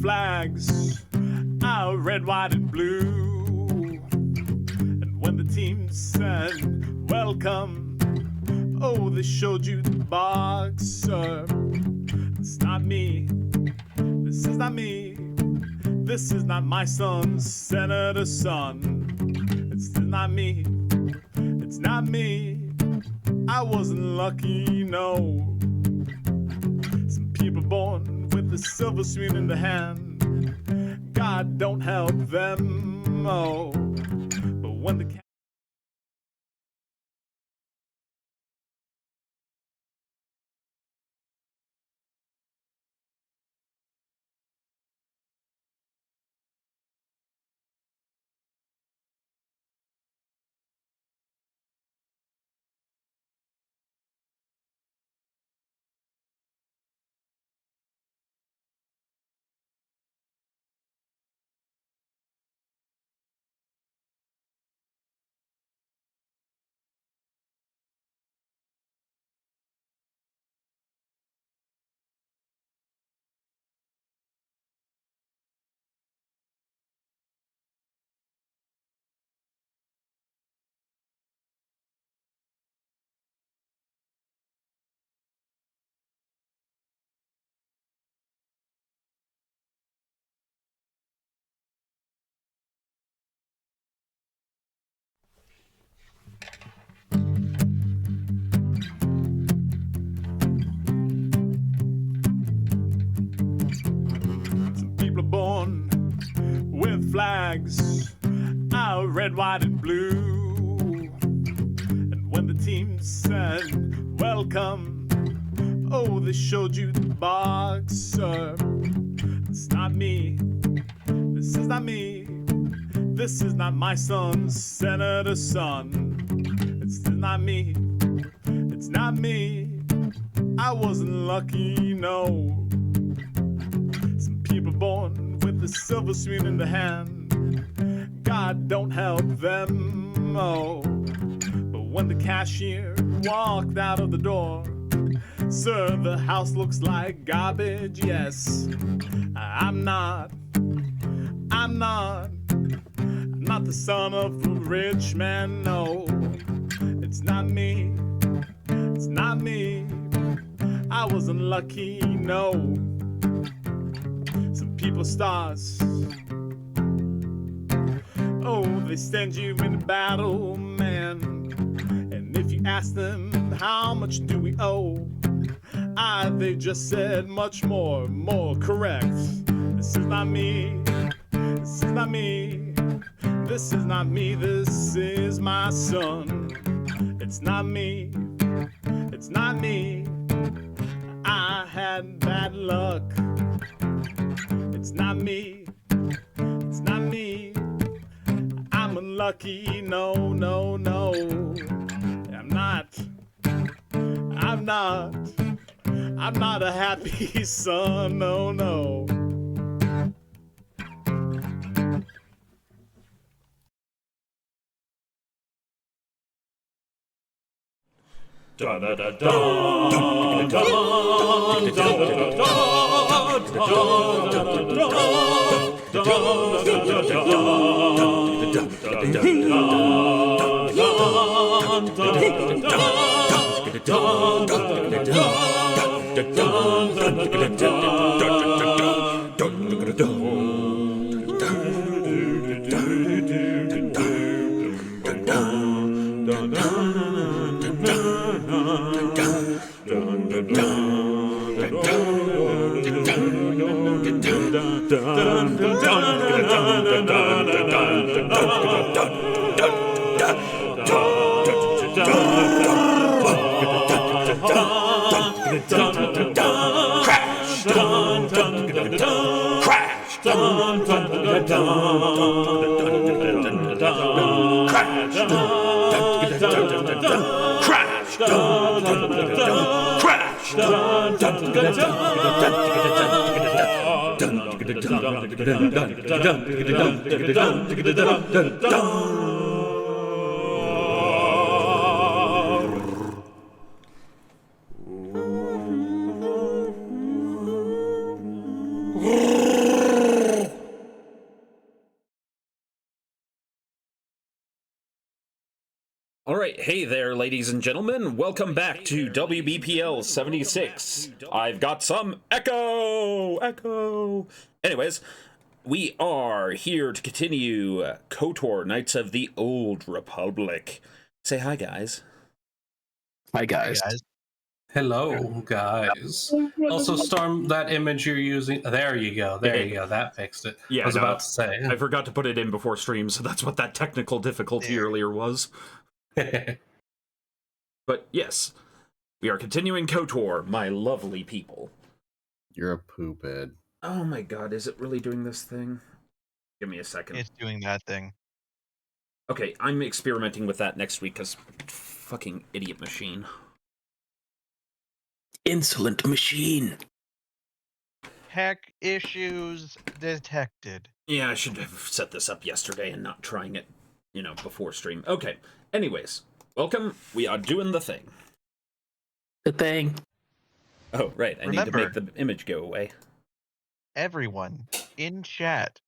flags, our red, white, and blue. And when the team said, welcome, oh, they showed you the boxer. It's not me, this is not me, this is not my son, Senator's son. It's not me, it's not me, I wasn't lucky, no. Some people born with a silver spoon in the hand, God don't help them, oh. But when the with flags, our red, white, and blue. And when the team said, welcome, oh, they showed you the boxer. It's not me, this is not me, this is not my son, Senator's son. It's not me, it's not me, I wasn't lucky, no. Some people born with a silver spoon in the hand, God don't help them, oh. But when the cashier walked out of the door, sir, the house looks like garbage, yes. I'm not the son of a rich man, no. It's not me, it's not me, I wasn't lucky, no. Some people stars, oh, they stand you in battle, man. And if you ask them, how much do we owe? They just said much more, more correct. This is not me, this is not me, this is not me, this is my son. It's not me, it's not me, I had bad luck. It's not me, it's not me, I'm unlucky, no, no, no. I'm not a happy son, no, no. Da da da da Crash. All right, hey there, ladies and gentlemen. Welcome back to WBPL 76. I've got some echo. Anyways, we are here to continue KOTOR, Knights of the Old Republic. Say hi, guys. Hi, guys. Hello, guys. Also, Storm, that image you're using... There you go. That fixed it. Yeah, I was about to say. I forgot to put it in before stream, so that's what that technical difficulty earlier was. But yes, we are continuing KOTOR, my lovely people. You're a poophead. Oh my god, is it really doing this thing? Give me a second. It's doing that thing. Okay, I'm experimenting with that next week, because fucking idiot machine. Insolent machine. Hack issues detected. Yeah, I should have set this up yesterday and not trying it, before stream. Okay, anyways, welcome. We are doing the thing. The thing. Oh, right, I need to Remember, make the image go away. Everyone in chat,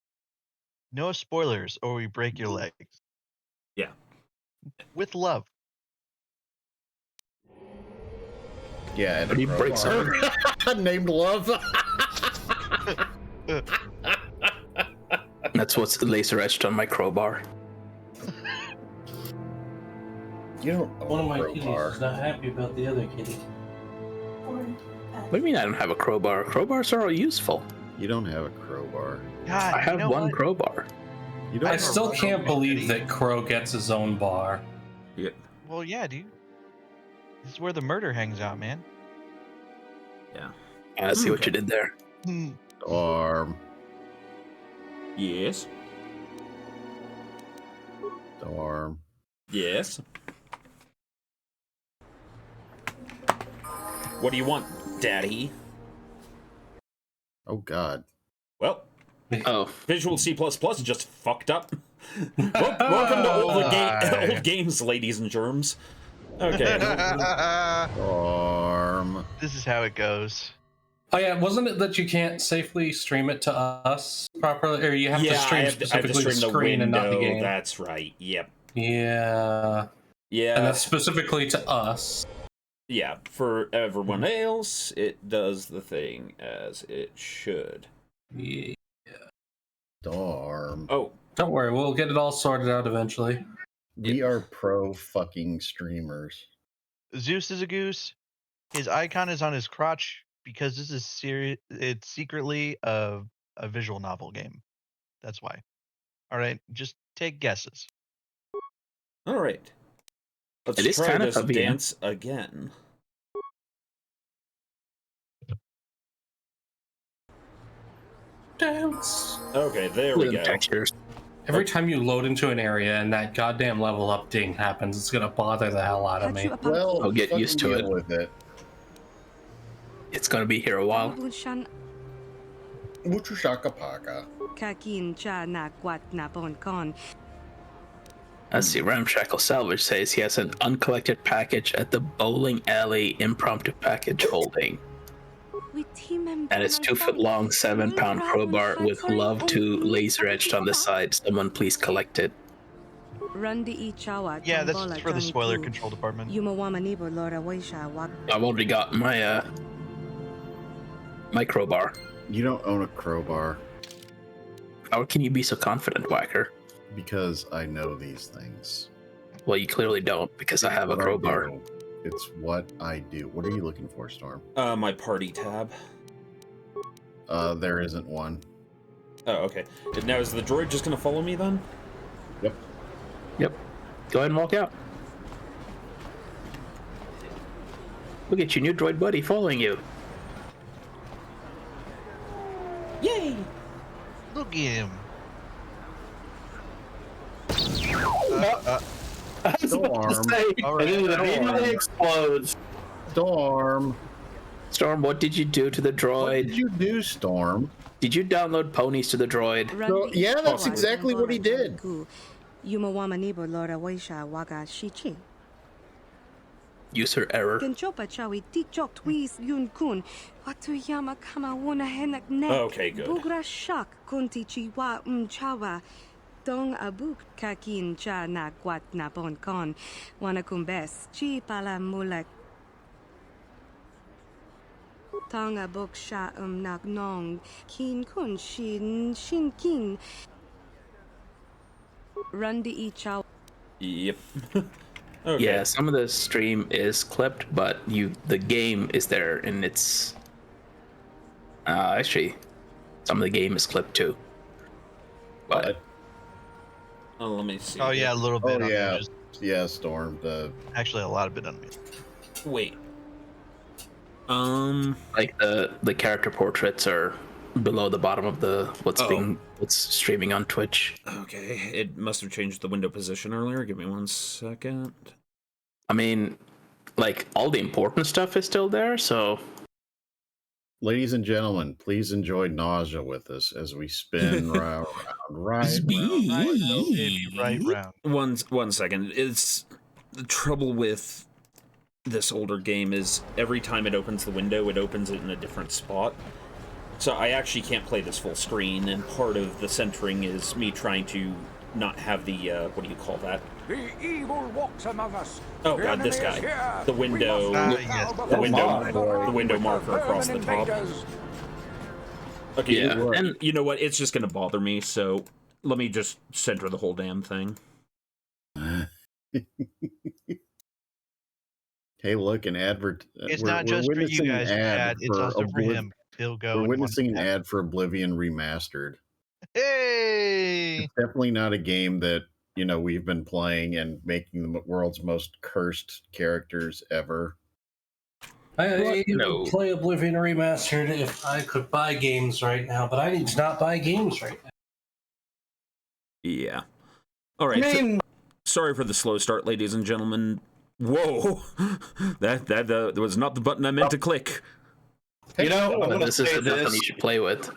no spoilers or we break your legs. Yeah. With love. Yeah, and But he breaks her. Named Love. That's what's laser etched on my crowbar. You don't own One of a my kitties crowbar. is not happy about the other kitty. What do you mean I don't have a crowbar? Crowbars are all useful. You don't have a crowbar. God, I have you know one what? crowbar. You don't I have still a can't crowbar. believe that Crow gets his own bar. Yeah. Well, yeah, dude. This is where the murder hangs out, man. Yeah. I see what you did there. Storm. Yes. Storm. Yes. What do you want, Daddy? Oh God. Well, Oh, Visual C++ just fucked up. Welcome to old games, ladies and germs. Okay. Storm. This is how it goes. Oh yeah, wasn't it that you can't safely stream it to us properly, or you have to stream specifically the screen and not the game? That's right. Yep. Yeah. Yeah. And that's specifically to us. Yeah. For everyone else, it does the thing as it should. Yeah. Storm. Oh. Don't worry, we'll get it all sorted out eventually. We are pro fucking streamers. Zeus is a goose. His icon is on his crotch because this is it's secretly a visual novel game. That's why. All right, just take guesses. All right. Let's It is try kind of this heavy, huh? dance again. Dance. Okay, there we little go. textures. Every time you load into an area and that goddamn level up ding happens, it's gonna bother the hell out of me. Well, I'll get fucking used to deal it. with it. It's gonna be here a while. Mucho shaka paka. Let's see, Ramshackle Salvage says he has an uncollected package at the bowling alley impromptu package holding. And it's 2 foot long, 7 pound crowbar with love to laser etched on the side. Someone please collect it. Yeah, that's for the spoiler control department. I've already got my my crowbar. You don't own a crowbar How can you be so confident, Whacker? because I know these things. Well, you clearly don't, because I have a What I crowbar. do. It's what I do. What are you looking for, Storm? My party tab. There isn't one. Oh, okay. Now, is the droid just gonna follow me then? Yep. Yep. Go ahead and walk out. Look at your new droid buddy following you. Yay! Look at him. Storm. All right. And then it immediately explodes. Storm. Storm, what did you do to the What droid? did you do, Storm? Did you download ponies to the droid? No, yeah, that's exactly what he did. User error. Okay, good. Tong abuk kakin cha na kwat na pon kon wanakumbes chi pala mulak Tong abuk sha nak nong kin kun shin kin Rundi e chow. Yep. Okay. Yeah, some of the stream is clipped, but the game is there, and it's actually some of the game is clipped too. But let me see. Oh yeah, a little bit. Oh yeah, unmuted. Storm. Actually, a lot of it unmuted. Wait. Like the character portraits are below the bottom of what's streaming on Twitch. Okay, it must have changed the window position earlier. Give me 1 second. I mean, like, all the important stuff is still there, so... Ladies and gentlemen, please enjoy Nausea with us as we spin round. Right round. 1 second. It's the trouble with this older game is every time it opens the window, it opens it in a different spot. So I actually can't play this full screen, and part of the centering is me trying to not have the, what do you call that? The evil walks among us. Oh god, this guy. The window, the window marker across the top. Okay, yeah. And you know what? It's just gonna bother me, so let me just center the whole damn thing. Hey, look, an advert. It's not just for you guys, Chad. It's also for him. He'll go. We're witnessing an ad for Oblivion Remastered. Hey! It's definitely not a game that, we've been playing and making the world's most cursed characters ever. I would play Oblivion Remastered if I could buy games right now, but I need to not buy games right now. Yeah. All right. Sorry for the slow start, ladies and gentlemen. Whoa, that was not the button I meant to click. I'm gonna say this. You should play with.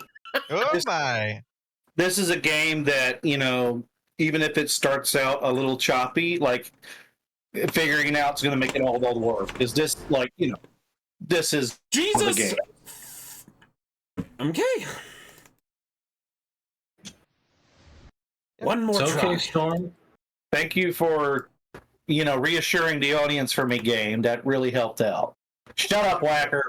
Oh my! This is a game that even if it starts out a little choppy, like figuring it out is going to make it all the work. Is this this is Jesus? The game. Okay. One more try. Storm. Thank you for reassuring the audience for me, game. That really helped out. Shut up, Whacker.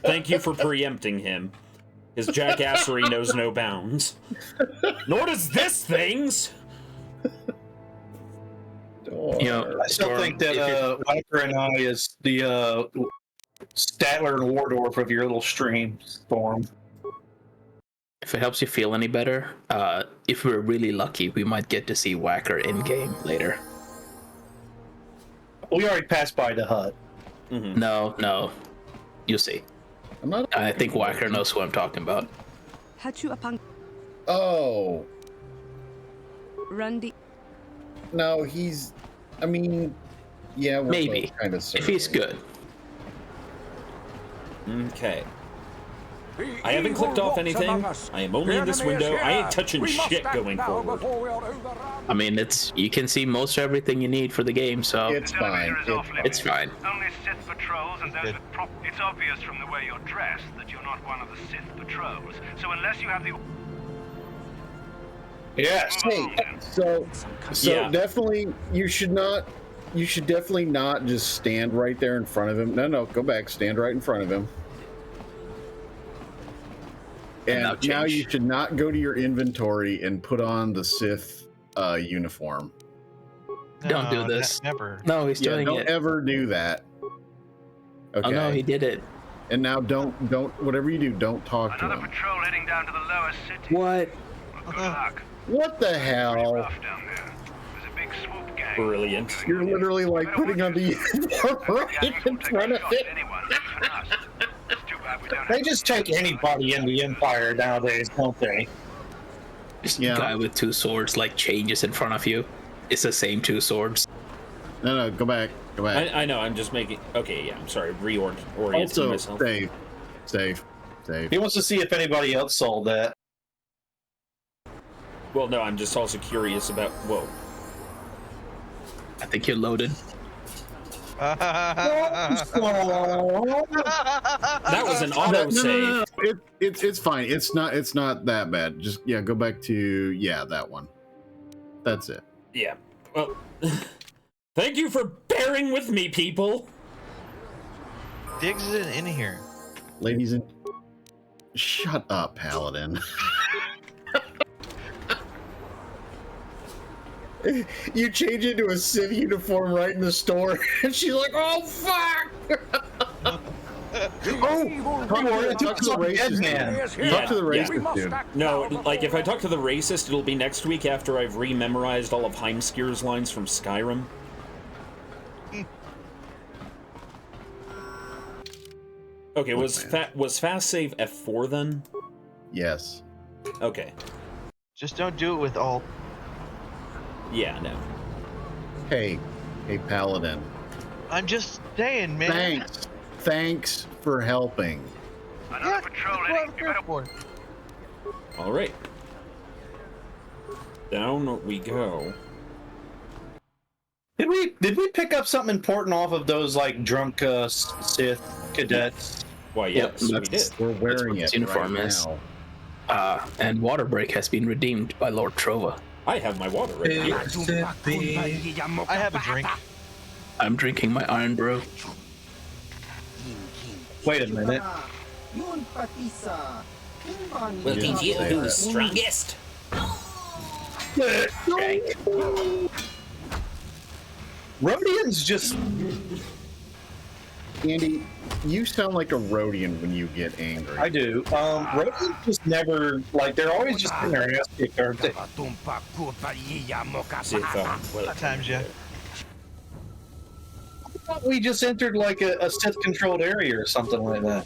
Thank you for preempting him. His jackassery knows no bounds. Nor does this thing's. I still think that Whacker and I is the Statler and Wardorf of your little stream, Storm. If it helps you feel any better, if we're really lucky, we might get to see Whacker in-game later. We already passed by the hut. Mm-hmm. No. You'll see. I think Whacker knows who I'm talking about. Oh. Rundi. No, yeah, we're maybe. Kind of if he's good. Okay. I haven't clicked off anything. I am only in this window. I ain't touching shit going forward. I mean, you can see most everything you need for the game, so it's fine. It's fine. Only Sith patrols and those with it's obvious from the way you're dressed that you're not one of the Sith patrols. So unless you have the yes. Hey, so yeah. Definitely you should definitely not just stand right there in front of him. No, go back. Stand right in front of him. And now you should not go to your inventory and put on the Sith uniform. Don't do this. Never. No, he's doing don't it. Don't ever do that. Okay. Oh no, he did it. And now don't whatever you do, don't talk to him. Another patrol heading down to the lower city. What? Well, good luck. What the hell? Rough down there. There's a big swoop gang. Brilliant. You're literally like putting on the uniform right in front of it. They just take anybody in the Empire nowadays, don't they? Just a guy with two swords like changes in front of you. It's the same two swords. No, go back. I know, I'm just making... Okay, yeah, I'm sorry. Reorienting myself. Save. He wants to see if anybody else sold that. Well, no, I'm just also curious about... Whoa. I think you're loaded. That was an auto save. No. It's fine. It's not that bad. Just go back to that one. That's it. Yeah. Well, thank you for bearing with me, people. Diggs isn't in here. Ladies and shut up, Paladin. You change into a Civ uniform right in the store, and she's like, "Oh fuck!" Talk to the racist man. Talk to the racist dude. No, like if I talk to the racist, it'll be next week after I've rememorized all of Heimskir's lines from Skyrim. Okay, was fast save F4 then? Yes. Okay. Just don't do it with alt. Yeah, no. Hey, Paladin. I'm just saying, man. Thanks for helping. Another patrol heading. All right. Down we go. Did we pick up something important off of those like drunk Sith cadets? Why, yes, we did. We're wearing it uniform right is. now. And water break has been redeemed by Lord Trova. I have my water right here. I have a drink. I'm drinking my Iron Brew. Wait a minute. We'll teach you who's strongest. Rhodians just... Andy, you sound like a Rhodian when you get angry. I do. Rhodians just never, like, they're always just in their ass kicked, aren't they? Sometimes, yeah. I thought we just entered, like, a Sith-controlled area or something like that.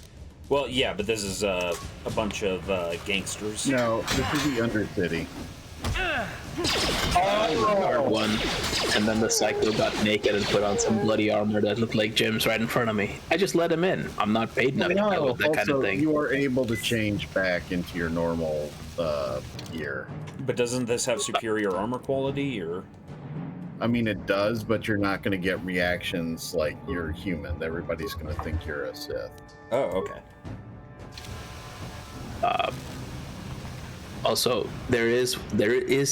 Well, yeah, but this is a bunch of gangsters. No, this is the Undercity. Hard one. And then the Psycho got naked and put on some bloody armor that looked like Jim's right in front of me. I just let him in. I'm not paid enough to deal with that kind of thing. You are able to change back into your normal gear. But doesn't this have superior armor quality, or? I mean, it does, but you're not going to get reactions like you're human. Everybody's going to think you're a Sith. Oh, okay. Also, there is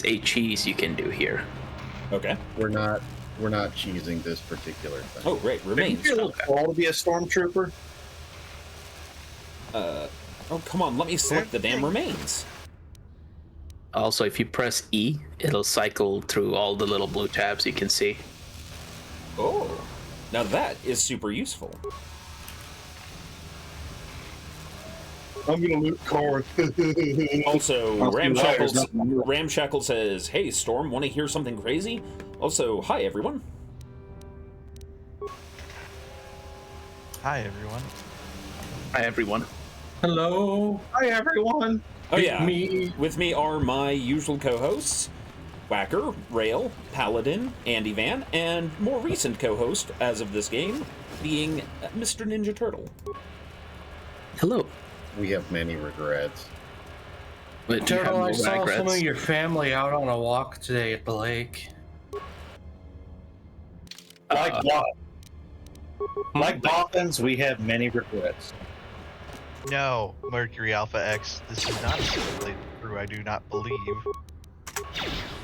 a cheese you can do here. Okay. We're not cheesing this particular thing. Oh, great. Remains. Did you look cool to be a stormtrooper? Oh, come on. Let me select the damn remains. Also, if you press E, it'll cycle through all the little blue tabs you can see. Oh, now that is super useful. I'm gonna loot cars. Also, Ramshackle says, "Hey, Storm, want to hear something crazy?" Also, hi everyone. Hi everyone. Hi everyone. Hello. Hi everyone. Oh yeah, with me are my usual co-hosts, Whacker, Rail, Paladin, Andy Van, and more recent co-host as of this game, being Mr. Ninja Turtle. Hello. We have many regrets. But Turtle, I saw some of your family out on a walk today at the lake. Like what? Like dolphins, we have many regrets. No, Mercury Alpha X. This is not simply true. I do not believe.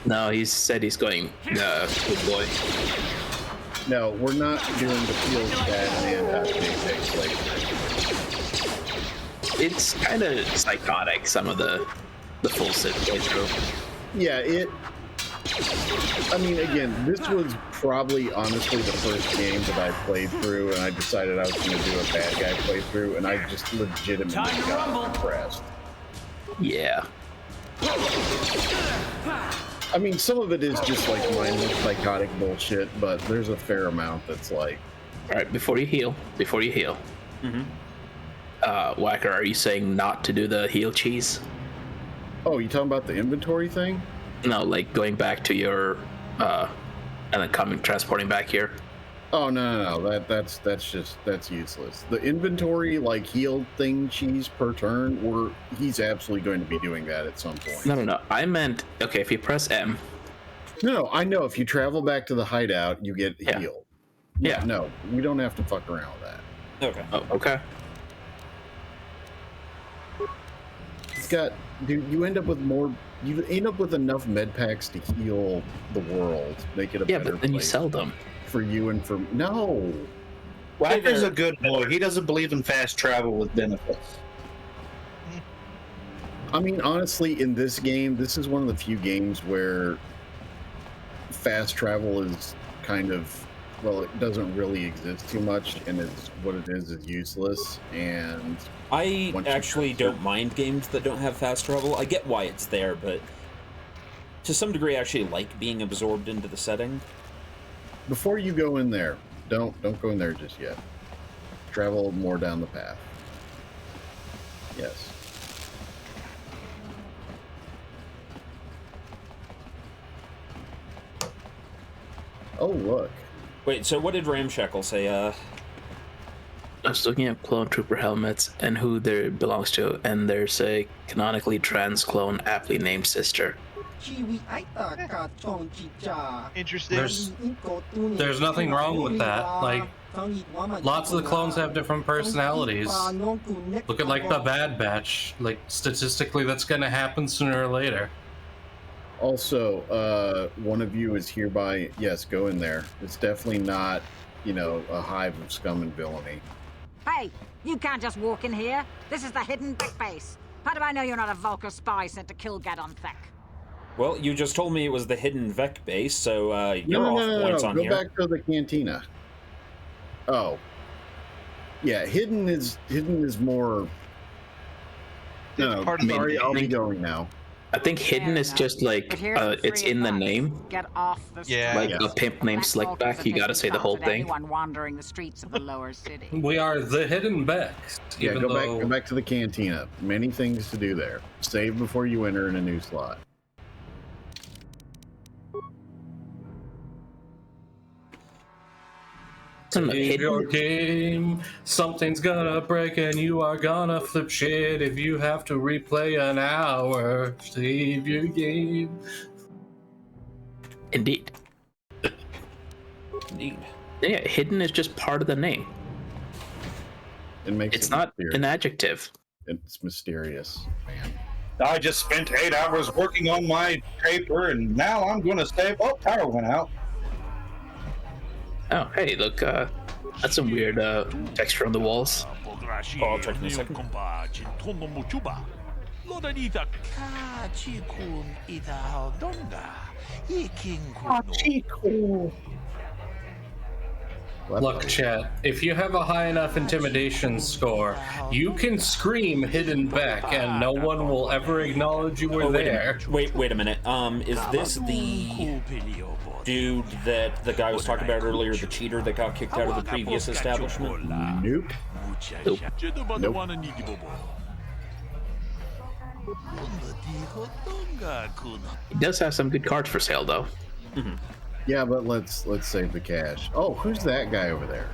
No, he said he's going. Good boy. No, we're not doing the field stat and JPEG like. It's kind of psychotic, some of the full Sith playthrough. Yeah, I mean, again, this was probably honestly the first game that I played through, and I decided I was going to do a bad guy playthrough, and I just legitimately got impressed. Yeah. I mean, some of it is just like mindless psychotic bullshit, but there's a fair amount that's like... Alright, before you heal. Mm-hmm. Whacker, are you saying not to do the heal cheese? Oh, you talking about the inventory thing? No, like going back to your, and then transporting back here. Oh, no. That's useless. The inventory, like, heal thing cheese per turn, he's absolutely going to be doing that at some point. No. I meant, okay, if you press M. No, I know. If you travel back to the hideout, you get healed. Yeah. No, we don't have to fuck around with that. Okay. Oh, okay. It's got, dude. You end up with enough med packs to heal the world, make it a better but then you place sell them. for you and for no. Wacker's a good boy. He doesn't believe in fast travel with benefits. I mean, honestly, in this game, this is one of the few games where fast travel is kind of, well, it doesn't really exist too much, and it's what it is useless. And I actually don't mind games that don't have fast travel. I get why it's there, but to some degree, I actually like being absorbed into the setting. Before you go in there, don't go in there just yet. Travel more down the path. Yes. Oh, look. Wait, so what did Ramshackle say? I was looking at clone trooper helmets and who they belongs to, and there's a canonically trans clone aptly named sister. Interesting. There's nothing wrong with that. Like, lots of the clones have different personalities. Look at like the Bad Batch. Like, statistically, that's gonna happen sooner or later. Also, one of you is hereby, yes, go in there. It's definitely not, a hive of scum and villainy. Hey, you can't just walk in here. This is the hidden Vic base. How do I know you're not a Vulcan spy sent to kill Gadon Thek? Well, you just told me it was the hidden Vec base, so you're off points on Go here. back to the cantina. Oh. Yeah, hidden is more... No, sorry, I'll be going now. I think hidden is just like it's in the name. Get off the Like a pimp named Slickback. You gotta say the whole thing. Anyone wandering the streets of the lower city. We are the hidden Becks. Yeah, go back to the cantina. Many things to do there. Save before you enter in a new slot. Save your game. Something's gonna break and you are gonna flip shit. If you have to replay an hour, save your game. Indeed. Indeed. Yeah, hidden is just part of the name. It makes it's not an adjective. It's mysterious, man. I just spent 8 hours working on my paper, and now I'm going to save. Oh, power went out. Oh, hey, look, that's some weird texture on the walls. I'll check in a second. Look, chat, if you have a high enough intimidation score, you can scream hidden Beck and no one will ever acknowledge you were there. Wait a minute. Is this the dude that the guy was talking about earlier, the cheater that got kicked out of the previous establishment? Nope. He does have some good cards for sale, though. Mm-hmm. Yeah, but let's save the cash. Oh, who's that guy over there?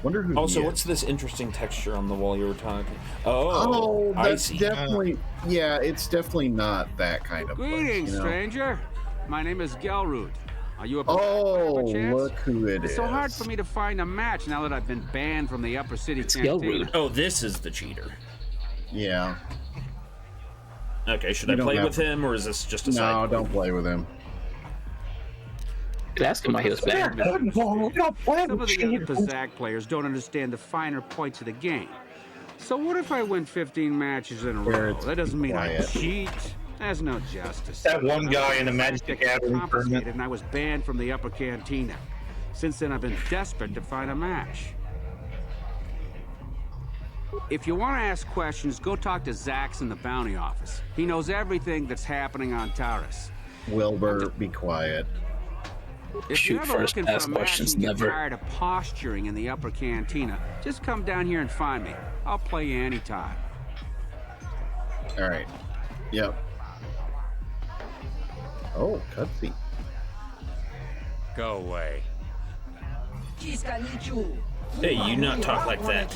Wonder who. Also, what's this interesting texture on the wall you were talking? Oh, that's I see. Definitely. Yeah, it's definitely not that kind of. Greetings, place, stranger. My name is Gelrud. Are you a look who it is. It's so hard for me to find a match now that I've been banned from the upper city canteen. Oh, this is the cheater. Yeah. Okay, should I play with him, or is this just a side? No, don't play with him. Could ask him why he was banned. Some of the other Bazak players don't understand the finer points of the game. So what if I win 15 matches in a row? That doesn't mean I cheat. There's no justice. That one guy in the Magic the Gathering tournament. And I was banned from the upper cantina. Since then, I've been desperate to find a match. If you want to ask questions, go talk to Zax in the bounty office. He knows everything that's happening on Taurus. Wilbur, be quiet. If you're ever looking for a match and get tired of posturing in the upper cantina, just come down here and find me. I'll play you anytime. All right. Yep. Oh, cutscene. Go away. Hey, you not talk like that.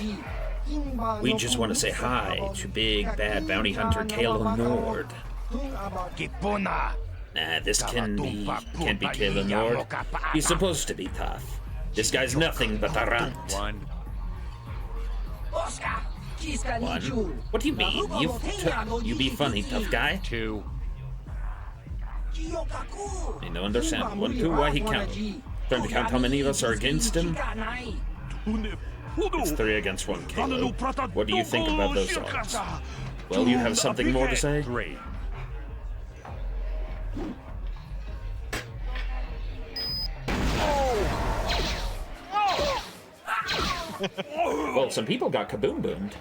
We just want to say hi to big bad bounty hunter Kalo Nord. Nah, this can't be Kalo Nord. He's supposed to be tough. This guy's nothing but a runt. One. One. What do you mean? You be funny, tough guy. Two. I don't understand. 1, 2, why he count? Trying to count how many of us are against him? It's 3 against 1, Kalo. What do you think about those odds? Well, you have something more to say? 3. Well, some people got kaboom boomed.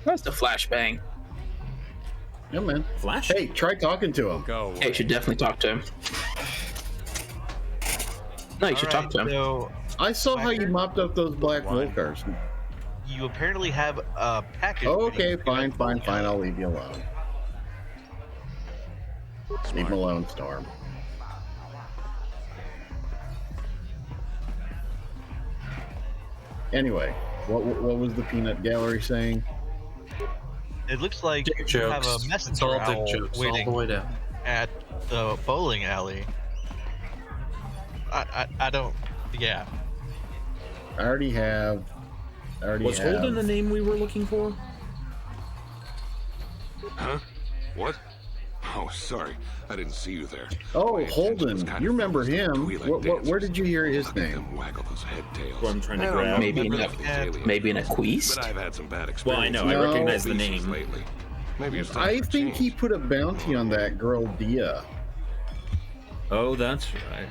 That's the flashbang. Yeah, man. Flash? Hey, try talking to him. Go. Yeah, you should definitely talk to him. No, you should talk to him. So I saw how you mopped up those black Volcars. you apparently have a package. Oh, waiting okay, for you. fine. I'll leave you alone. Leave him alone, Storm. Anyway, what was the peanut gallery saying? It looks like Dick you have jokes. a It's messenger all dick owl jokes all waiting the way down. at the bowling alley. I don't. Yeah. I already have. Was Holden the name we were looking for? Huh? What? Oh, sorry. I didn't see you there. Oh, Holden. You remember him. Where did you hear his name? Waggle those head tails. Who I'm trying to grab. Maybe in a quest. But I've had some bad Well, I know. I No. recognize the name. lately. Maybe it's time I for think he change. put a bounty on that girl, Dia. Oh, that's right.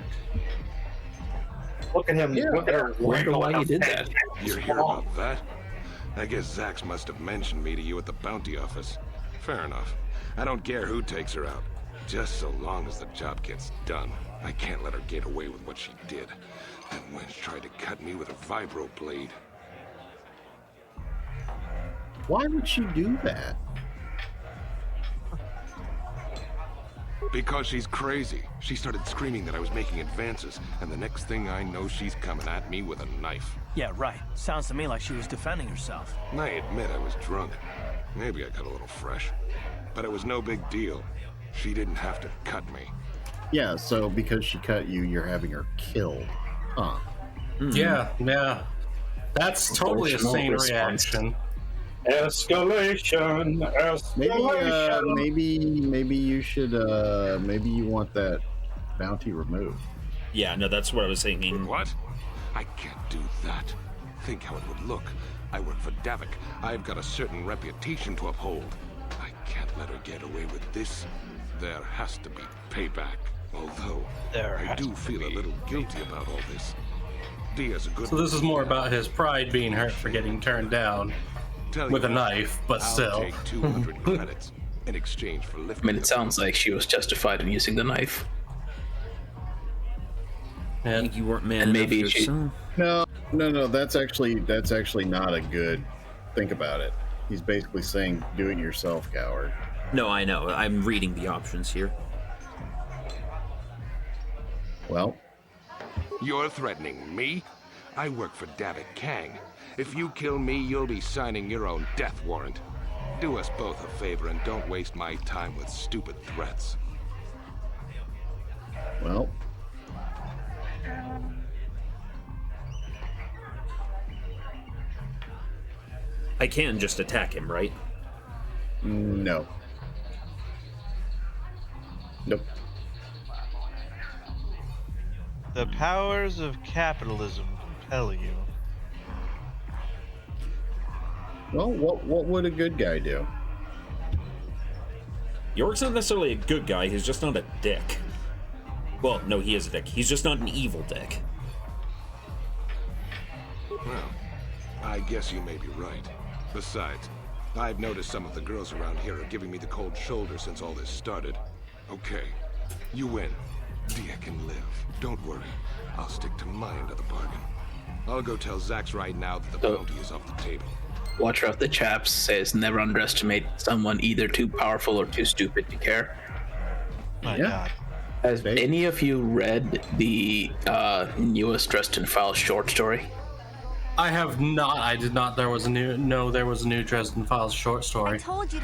Look at him. Yeah. Look at her. Wonder why he did that. You hear about that? I guess Zax must have mentioned me to you at the bounty office. Fair enough. I don't care who takes her out. Just so long as the job gets done. I can't let her get away with what she did. That wench tried to cut me with a vibro blade. Why would she do that? Because she's crazy. She started screaming that I was making advances, and the next thing I know, she's coming at me with a knife. Yeah, right. Sounds to me like she was defending herself. And I admit I was drunk. Maybe I got a little fresh. But it was no big deal. She didn't have to cut me. Yeah, so because she cut you, you're having her killed. Huh. Yeah. That's totally a sane reaction. Escalation. Maybe you should maybe you want that bounty removed. Yeah, no, that's what I was thinking. What? I can't do that. Think how it would look. I work for Davik. I've got a certain reputation to uphold. I can't let her get away with this. There has to be payback. Although, I do feel a little guilty about all this. Dia's a good So this is more about his pride being hurt for getting turned down with a knife, but I'll still. take 200 credits in exchange for lifting. I mean, it sounds like she was justified in using the knife. And you weren't man And enough maybe she- yourself. No, that's actually not a good think about it. He's basically saying do it yourself, coward. No, I know. I'm reading the options here. Well, You're threatening me? I work for Davik Kang. If you kill me, you'll be signing your own death warrant. Do us both a favor and don't waste my time with stupid threats. well. I can just attack him, right? No. Nope. The powers of capitalism compel you. Well, what would a good guy do? York's not necessarily a good guy, he's just not a dick. Well, no, he is a dick. He's just not an evil dick. Well, I guess you may be right. Besides, I've noticed some of the girls around here are giving me the cold shoulder since all this started. Okay, you win. Dia can live. Don't worry. I'll stick to my end of the bargain. I'll go tell Zax right now that the bounty is off the table. Watcher of the Chaps says never underestimate someone either too powerful or too stupid to care. My God. Has any of you read the newest Dresden Files short story? I have not. I did not. There was a new. No, there was a new Dresden Files short story.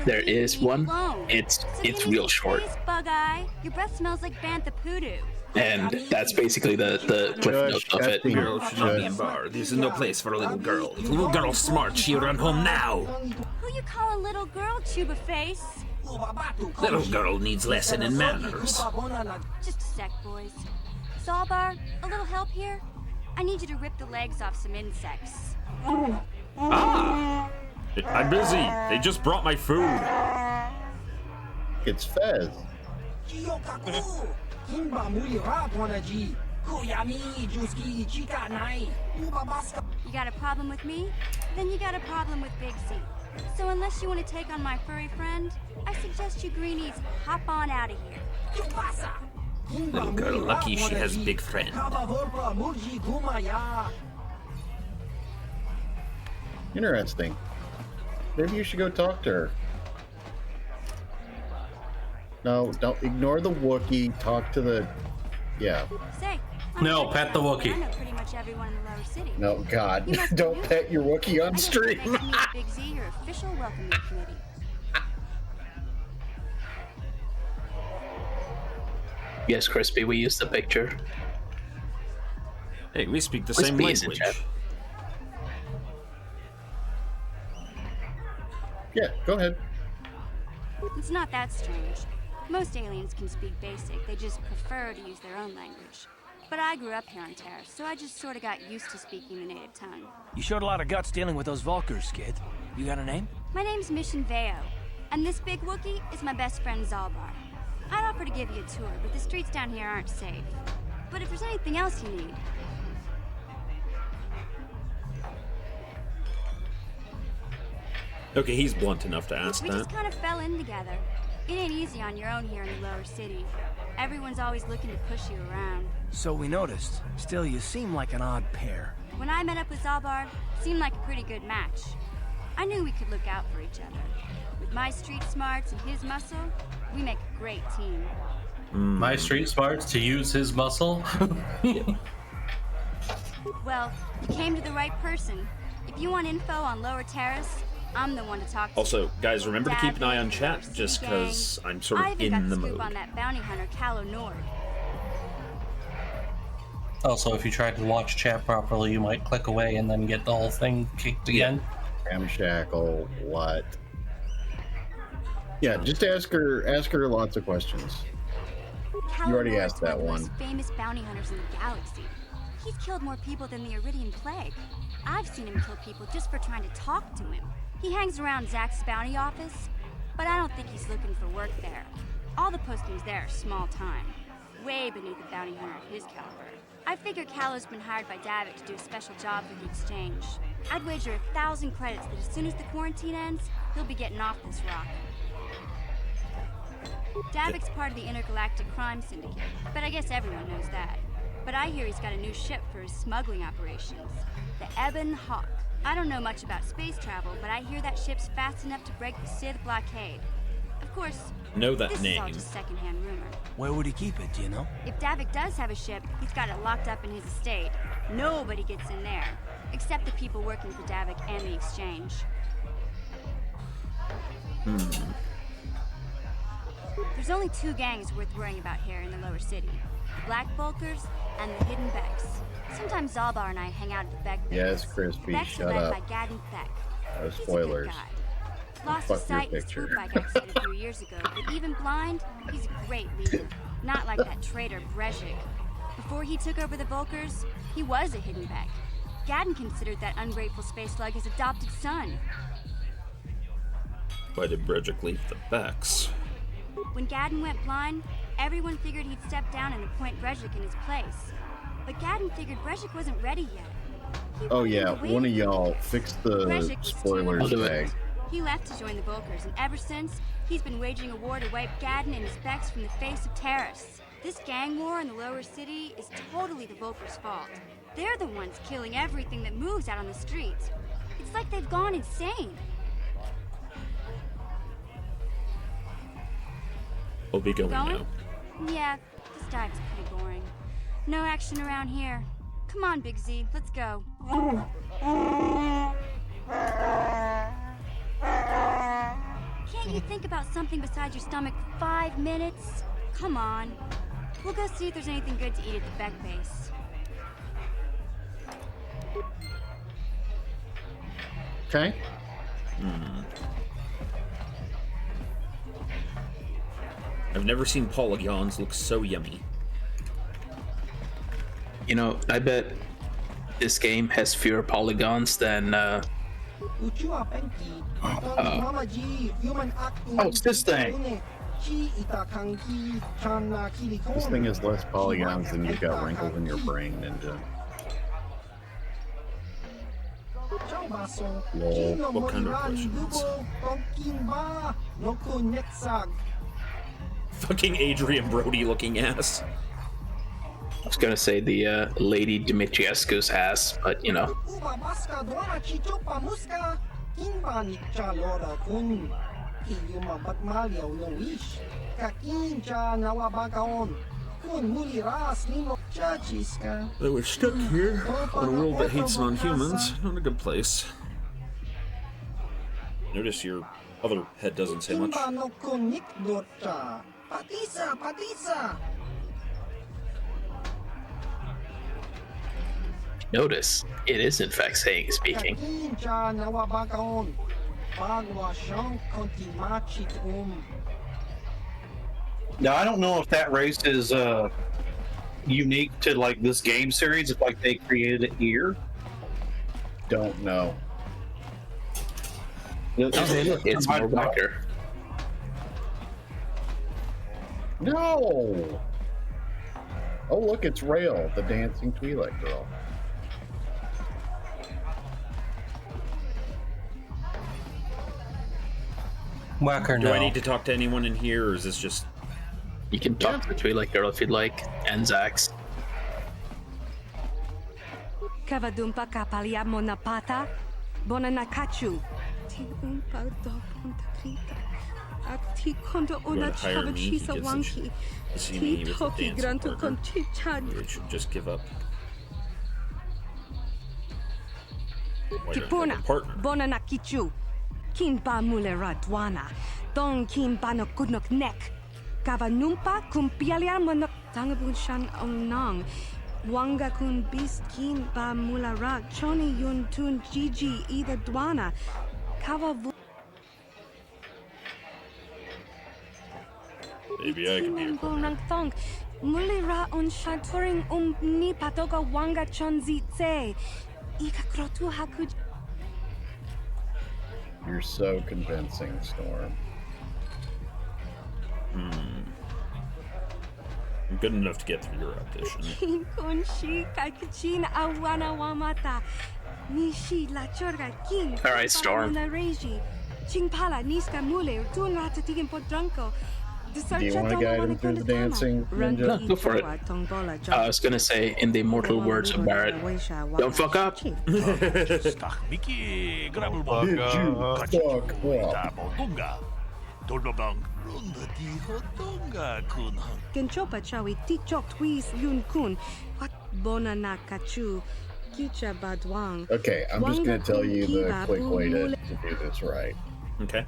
There is one. It's real short. Bug-Eye. Your breath smells like bantha poodoo. And that's basically the cliff note of it. Girl should not be in bar. This is no place for a little girl. If a little girl's smart, she'll run home now. Who you calling little girl, Chuba Face? Little girl needs lesson in manners. Just a sec, boys. Zalbar, a little help here? I need you to rip the legs off some insects. Ah! I'm busy. They just brought my food. It's Fez. You got a problem with me? Then you got a problem with Big Z. So unless you want to take on my furry friend, I suggest you greenies hop on out of here. Little girl lucky she has big friend. Interesting. Maybe you should go talk to her. No, don't ignore the Wookiee. Talk to the... Yeah. Say, no, pet the Wookiee. I know pretty much everyone in the lower city. No, God. Don't pet your Wookiee on stream. Big Z, your official welcoming committee. Yes, Crispy, we used the picture. Hey, we speak the same language. Yeah, go ahead. It's not that strange. Most aliens can speak basic, they just prefer to use their own language. But I grew up here on Terra, so I just sort of got used to speaking the native tongue. You showed a lot of guts dealing with those Vulkars, kid. You got a name? My name's Mission Veo, and this big Wookiee is my best friend Zalbar. I'd offer to give you a tour, but the streets down here aren't safe. But if there's anything else you need... Okay, he's blunt enough to ask We that. just kind of fell in together. It ain't easy on your own here in the lower city. Everyone's always looking to push you around. So we noticed. Still, you seem like an odd pair. When I met up with Zalbar, it seemed like a pretty good match. I knew we could look out for each other. With my street smarts and his muscle, we make a great team. My street smarts to use his muscle? Well, you came to the right person. If you want info on Lower Terrace, I'm the one to talk to. Also, guys, remember to keep an eye on chat, just because I'm sort of in the mode. On that bounty hunter, Calo Nord. Also, if you tried to watch chat properly, you might click away and then get the whole thing kicked again. Ramshackle, what? Yeah, just ask her lots of questions. You already asked that one. One of the most famous bounty hunters in the galaxy. He's killed more people than the Iridian Plague. I've seen him kill people just for trying to talk to him. He hangs around Zach's bounty office, but I don't think he's looking for work there. All the postings there are small time, way beneath the bounty hunter of his caliber. I figure Calo's been hired by Davik to do a special job for the exchange. I'd wager 1,000 credits that as soon as the quarantine ends, he'll be getting off this rock. Davik's part of the Intergalactic Crime Syndicate, but I guess everyone knows that. But I hear he's got a new ship for his smuggling operations, the Ebon Hawk. I don't know much about space travel, but I hear that ship's fast enough to break the Sith blockade. Of course, this is all just secondhand rumor. Where would he keep it, do you know? If Davik does have a ship, he's got it locked up in his estate. Nobody gets in there, except the people working for Davik and the exchange. There's only two gangs worth worrying about here in the lower city. The Black Vulkars and the Hidden Becks. Sometimes Zalbar and I hang out at the Beck base. Yes, Crispy, Becks shut are led up. by Gadden Beck. No He's spoilers. a good guy. Lost his Fuck your sight in his picture. swoop bike accident a few years ago, but even blind, he's a great leader. Not like that traitor Brezhik. Before he took over the Vulkars, he was a Hidden Beck. Gadden considered that ungrateful space slug his adopted son. Why did Brejik leave the Becks? When Gadden went blind, everyone figured he'd step down and appoint Brezhik in his place. But Gadden figured Brezhik wasn't ready yet. Oh yeah, one of y'all fix the Brezhik was spoilers too tag. He left to join the Vulkars, and ever since, he's been waging a war to wipe Gadden and his Becks from the face of Terrace. This gang war in the lower city is totally the Vulkars' fault. They're the ones killing everything that moves out on the streets. It's like they've gone insane. We'll be going Going? now. Yeah, this dive's pretty boring. No action around here. Come on, Big Z, let's go. Can't you think about something besides your stomach for 5 minutes? Come on. We'll go see if there's anything good to eat at the Beck base. Okay. I've never seen polygons look so yummy. You know, I bet this game has fewer polygons than oh, it's this thing. This thing has less polygons than you've got wrinkles in your brain, Ninja. Lol, what kind of questions? Fucking Adrian Brody looking ass. I was gonna say the Lady Dimitriescu's ass, but you know. They were stuck here on a world that hates non-humans. Not a good place. Notice your other head doesn't say much. Notice, it is in fact speaking. Now I don't know if that race is unique to like this game series, if like they created it here. Don't know. It's more Walker. No. Oh look, it's Rail, the dancing Twi'lek girl. Whacker, do I need to talk to anyone in here, or is this just... You can talk to the Twi'lek girl if you'd like, and Zax. Kavadumpa kapalia monapata, bonanakachu. Tiumpa dopuntakrita. Ati kondo ona chavachisa wanki. Ti toki grantu conchichan. It should just give up. Kipuna, bonanakichu. Kinpa mulera dwana. Don kinpa no kudnok nek. Kavanumpa kumpialia monok tangabunshan onang. Wanga kun biskin ba mulara choni yun tun gigi either dwana. Kavavu. Maybe I can be your partner. Thong. Mulira on shanturing ni patoga wanga chonzitse. Ika krotu hakuj. You're so convincing, Storm. I'm good enough to get through your audition. Alright, Storm. Do you want to guide him through the dancing, Ninja? No, go for it. I was gonna say, in the immortal words of Barrett, don't fuck up. Did you fuck up? Kenchopa chawi tikchok twis yun kun. What bona kachu. Kicha badwang. Okay, I'm just going to tell you the quick way to do this right. Okay.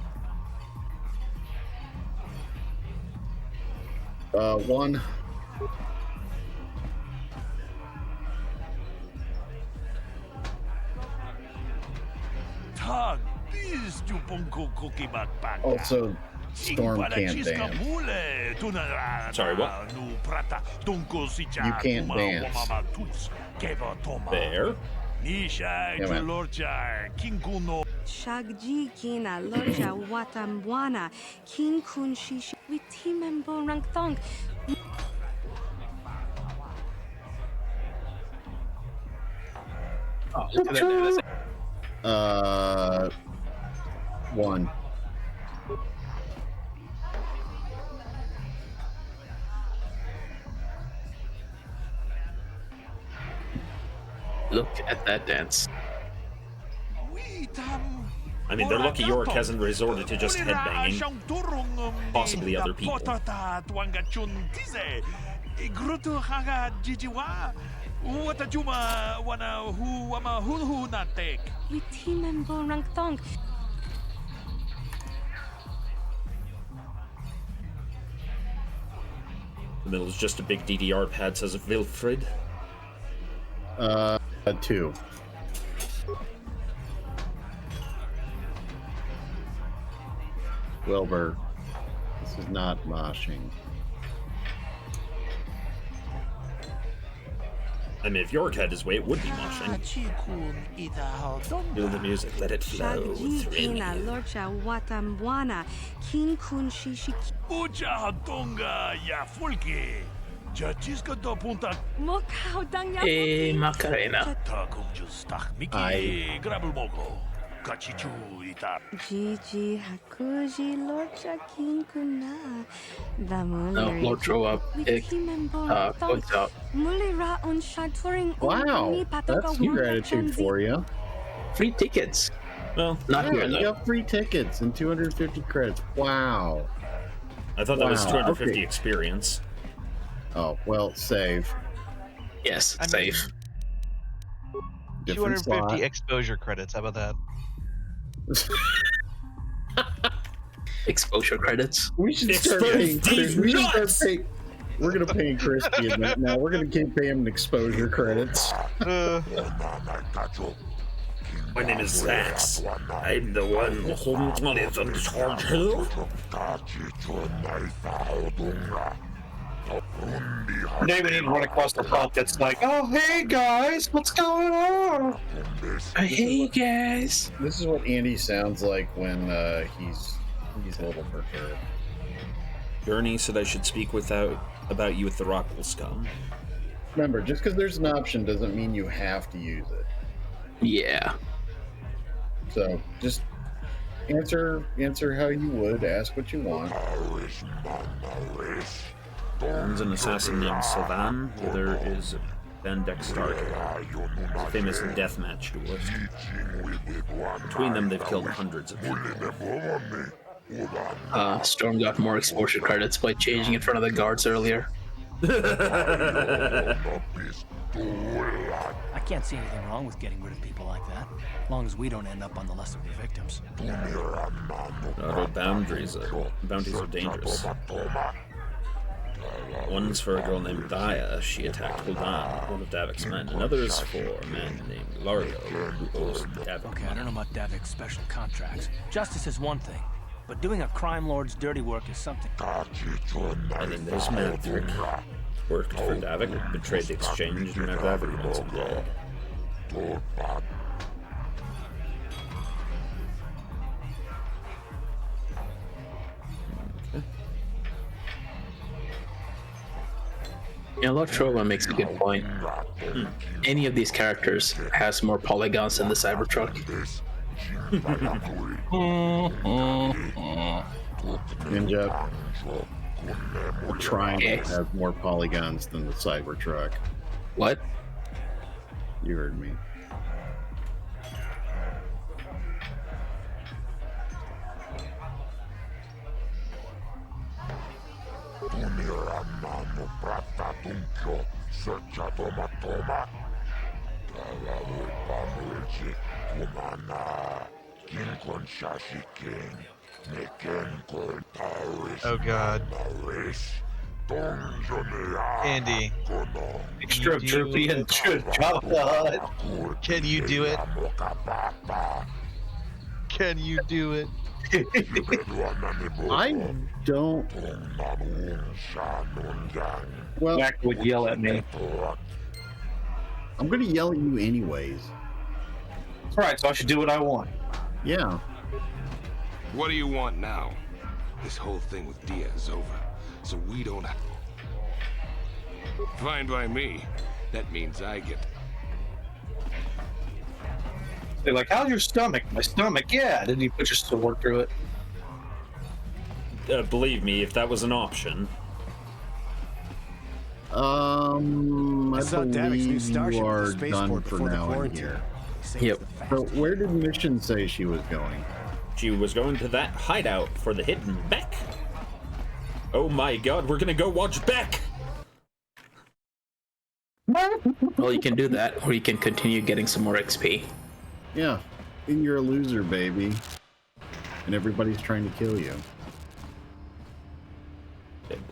One. Also, Storm can't dance. Sorry, what? You can't dance. There. Shagji kina loja watamwana. King kun shishi with timembo rang thong. One. Look at that dance. I mean, they're lucky Yorick hasn't resorted to just headbanging. Possibly other people. What you wanna who not take? We team and Borang Thong. The middle is just a big DDR pad, says Wilfred. 2. Wilbur, this is not moshing. I mean, if York had his way, it would be moshing. Feel the music, let it flow through Kina you. Lorcha Watamwana. Kin Kun Shishi. Ucha hatunga ya fulki. Jachiska do punta. Mokau Danya. Macarena. Takum justach Miki grabel mogo. Kachichu ita. Gigi Hakuji Lorcha Kin Kuna. No, Lord throw up. Points out. Mulira on Shaturing. Wow, that's your gratitude for you. Free tickets. Well, not here You though. got free tickets and 250 credits. Wow. I thought that was Wow, 250 okay. experience. Oh, well, save. Yes, save. 250 exposure credits. How about that? Exposure credits. We should start paying Chris. We're gonna pay Crispy a minute now. We're gonna keep paying him exposure credits. My name is Zax. I'm the one who is in charge here. Today we need to run across the pub that's like, oh, hey guys, what's going on? Hey guys. This is what Andy sounds like when he's a little perturbed. Gurney said I should speak about you with the Rockwell scum. Remember, just because there's an option doesn't mean you have to use it. Yeah. So just answer how you would. Ask what you want. One's an assassin named Sylvan. The other is Ben Dexter, a famous deathmatch duelist. Between them, they've killed hundreds of people. Storm got more exposure credits by changing in front of the guards earlier. I can't see anything wrong with getting rid of people like that, as long as we don't end up on the list of the victims. Bounties are dangerous. One's for a girl named Daya. She attacked Huldan, one of Davik's men. Another is for a man named Largo, who owes Davik. Okay, I don't know about Davik's special contracts. Justice is one thing, but doing a crime lord's dirty work is something. And in this Manthric worked for Davik, betrayed the exchange, and now Davik wants him dead. Yeah, Lord Trova makes a good point. Any of these characters has more polygons than the Cybertruck. Ninja. The Triangle has more polygons than the Cybertruck. What? You heard me. Oh God. Andy. Extra droopy and Jabba. Can you do it? Can you do it? I don't. Well, Mac would yell at me. I'm gonna yell at you anyways. Alright, so I should do what I want. Yeah. What do you want now? This whole thing with Diaz is over, so we don't have... Fine by me. That means I get... They're like, how's your stomach? My stomach, yeah. Then you put your sword through it. Believe me, if that was an option. I saw Davik's new believe starship you at the are spaceport done for before the now in quarantine. here. Yep. So where did Mission say she was going? She was going to that hideout for the hidden Beck. Oh my god, we're gonna go watch Beck! Well, you can do that, or you can continue getting some more XP. Yeah, and you're a loser, baby. And everybody's trying to kill you.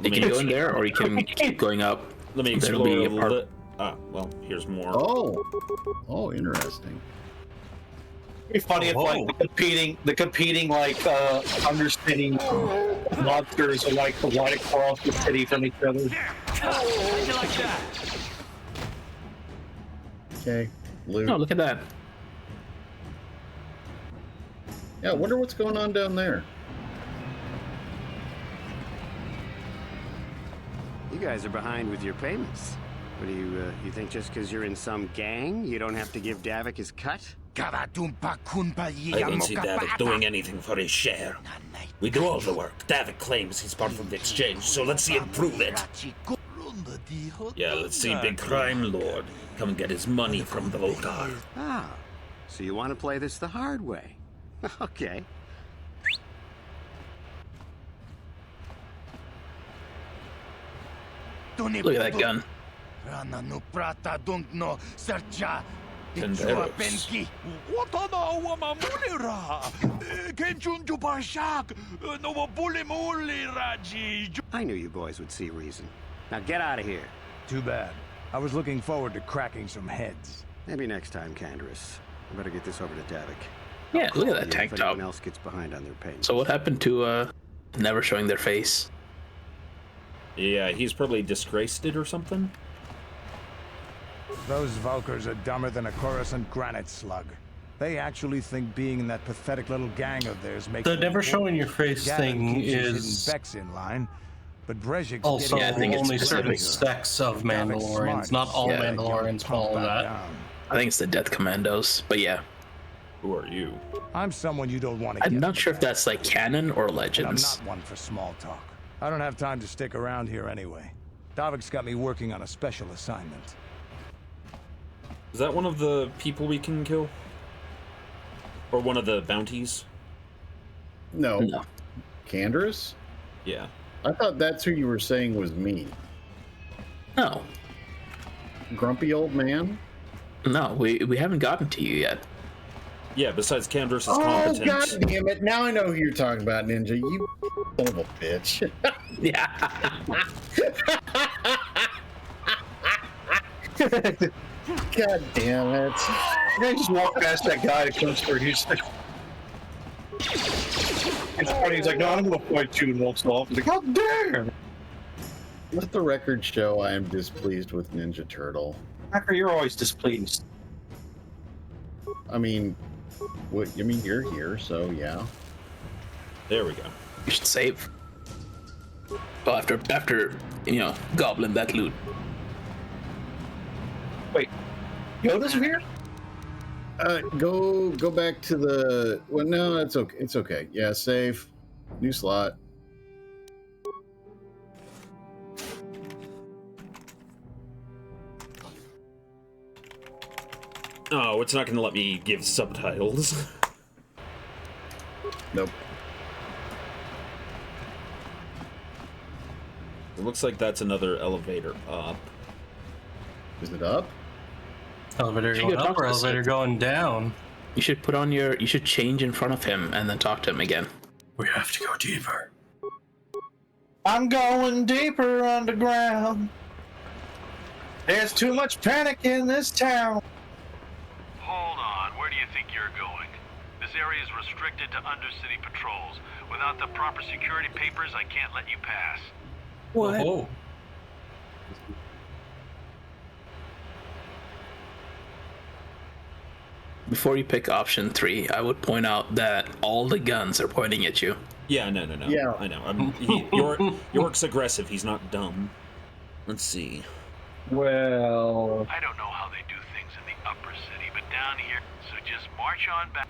You can go in there, or you can keep going up. Let me There'll explore be a a little bit. Well, here's more. Oh, interesting. It'd be funny if like the competing like undercity monsters are like right across the city from each other. How'd you like that? Okay, loot. Oh, look at that. Yeah, I wonder what's going on down there. You guys are behind with your payments. What do you think just because you're in some gang, you don't have to give Davik his cut? I don't see Davik doing anything for his share. We do all the work. Davik claims he's part of the exchange, so let's see him prove it. Yeah, let's see Big Crime Lord come and get his money from the KOTOR. Ah, so you want to play this the hard way? Okay. Look at that gun. I knew you boys would see reason. Now get out of here. Too bad. I was looking forward to cracking some heads. Maybe next time, Canderous. I better get this over to Davik. Yeah, look at that tank if top. anyone else gets behind on their payments. So what happened to never showing their face? Yeah, he's probably disgraced it or something. Those Valkyrs are dumber than a Coruscant granite slug. They actually think being in that pathetic little gang of theirs makes The them never important. showing your face Gavin thing keeps his is hidden Vex in line, but Brezhik's also getting only certain sects of Mandalorians. Not all Mandalorians follow that. I think it's the Death Commandos, but yeah. Who are you? I'm someone you don't want to. I'm not sure if that's like canon or I'm legends. not one for small talk. I don't have time to stick around here anyway. Davik's got me working on a special assignment. Is that one of the people we can kill? Or one of the bounties? No. Canderous? Yeah. I thought that's who you were saying was me. No. Grumpy old man? No, we haven't gotten to you yet. Yeah, besides Canderous is Oh, competent. God damn it. Now I know who you're talking about, Ninja. You son of a bitch. Yeah. God damn it. I just walk past that guy that comes through. He's like, it's funny. He's like, no, I'm going to fight you, and walks off. He's like, how dare! Let the record show I am displeased with Ninja Turtle. Hacker, you're always displeased. I mean, you're here, so yeah. There we go. You should save. Well, after goblin that loot. Wait, Yoda's here? Go back to the. Well, no, it's okay. It's okay. Yeah, save. New slot. Oh, it's not going to let me give subtitles. Nope. It looks like that's another elevator up. Is it up? Elevator going up or elevator going down? You should put on you should change in front of him and then talk to him again. We have to go deeper. I'm going deeper underground. There's too much panic in this town. Hold on, where do you think you're going? This area is restricted to undercity patrols. Without the proper security papers, I can't let you pass. What? Oh. Before you pick option 3, I would point out that all the guns are pointing at you. Yeah, no. Yeah. I know. York's aggressive. He's not dumb. Let's see. Well, I don't know how they do things in the upper city, but down here, so just march on back.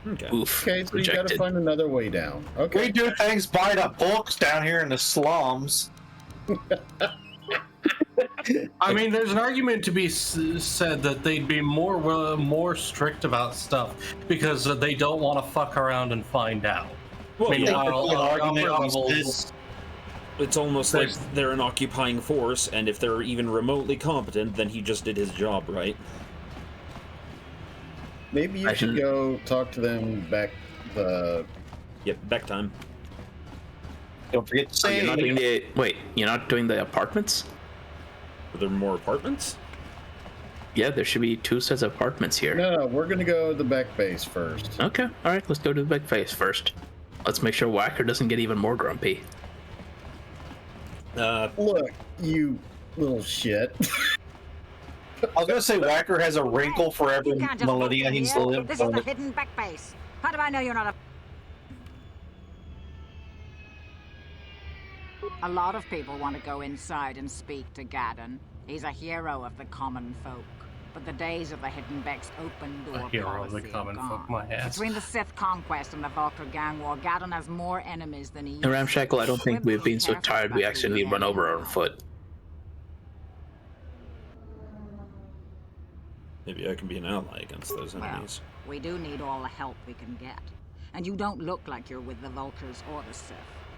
Okay. Oof. Okay, so you gotta find another way down. Okay. we do things by the books down here in the slums. I mean, there's an argument to be said that they'd be more strict about stuff because they don't want to fuck around and find out. Well, Meanwhile, an argument upper is levels, this. It's almost like they're an occupying force, and if they're even remotely competent, then he just did his job, right? Maybe you should go talk to them back the... Yep, back time. Don't forget to say... You're not doing the... Wait, you're not doing the apartments? Are there more apartments? Yeah, there should be 2 sets of apartments here. No, we're going to go to the back base first. Okay, alright, let's go to the back base first. Let's make sure Whacker doesn't get even more grumpy. Look, you little shit. I was going to say Whacker has a wrinkle for every millennia he's lived. This is the hidden back base. How do I know you're not a lot of people want to go inside and speak to Gaddon. He's a hero of the common folk. But the days of the Hidden Beck's open door hero of the policy common are folk, gone. my ass. Between the Sith conquest and the Vulcar gang war, Gaddon has more enemies than he used. Ramshackle, I don't think we've been so tired we accidentally run over our own foot. Maybe I can be an ally against those enemies. Well, we do need all the help we can get. And you don't look like you're with the Vulcars or the Sith.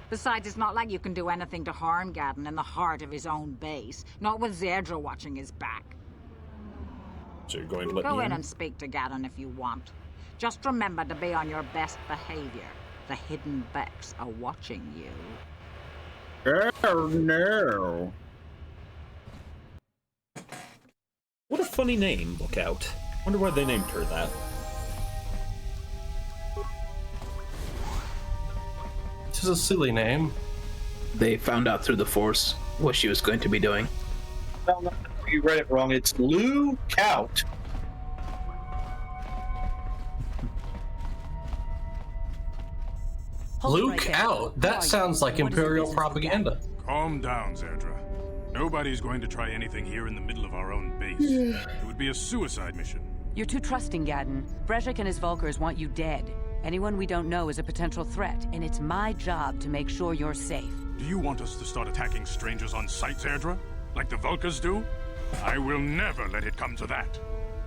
Besides, it's not like you can do anything to harm Gaddon in the heart of his own base. Not with Zerdra watching his back. So you're going to let Go me in and speak to Gaddon if you want. Just remember to be on your best behavior. The Hidden Becks are watching you. Oh, no. What a funny name, Lookout. Wonder why they named her that. This is a silly name. They found out through the Force what she was going to be doing. No, you read it wrong. It's Lookout. Luke out? That sounds like Imperial propaganda. Calm down, Zerdra. Nobody's going to try anything here in the middle of our own base. It would be a suicide mission. You're too trusting, Gaddon. Brezhik and his Vulcars want you dead. Anyone we don't know is a potential threat, and it's my job to make sure you're safe. Do you want us to start attacking strangers on sight, Zerdra? Like the Vulcars do? I will never let it come to that.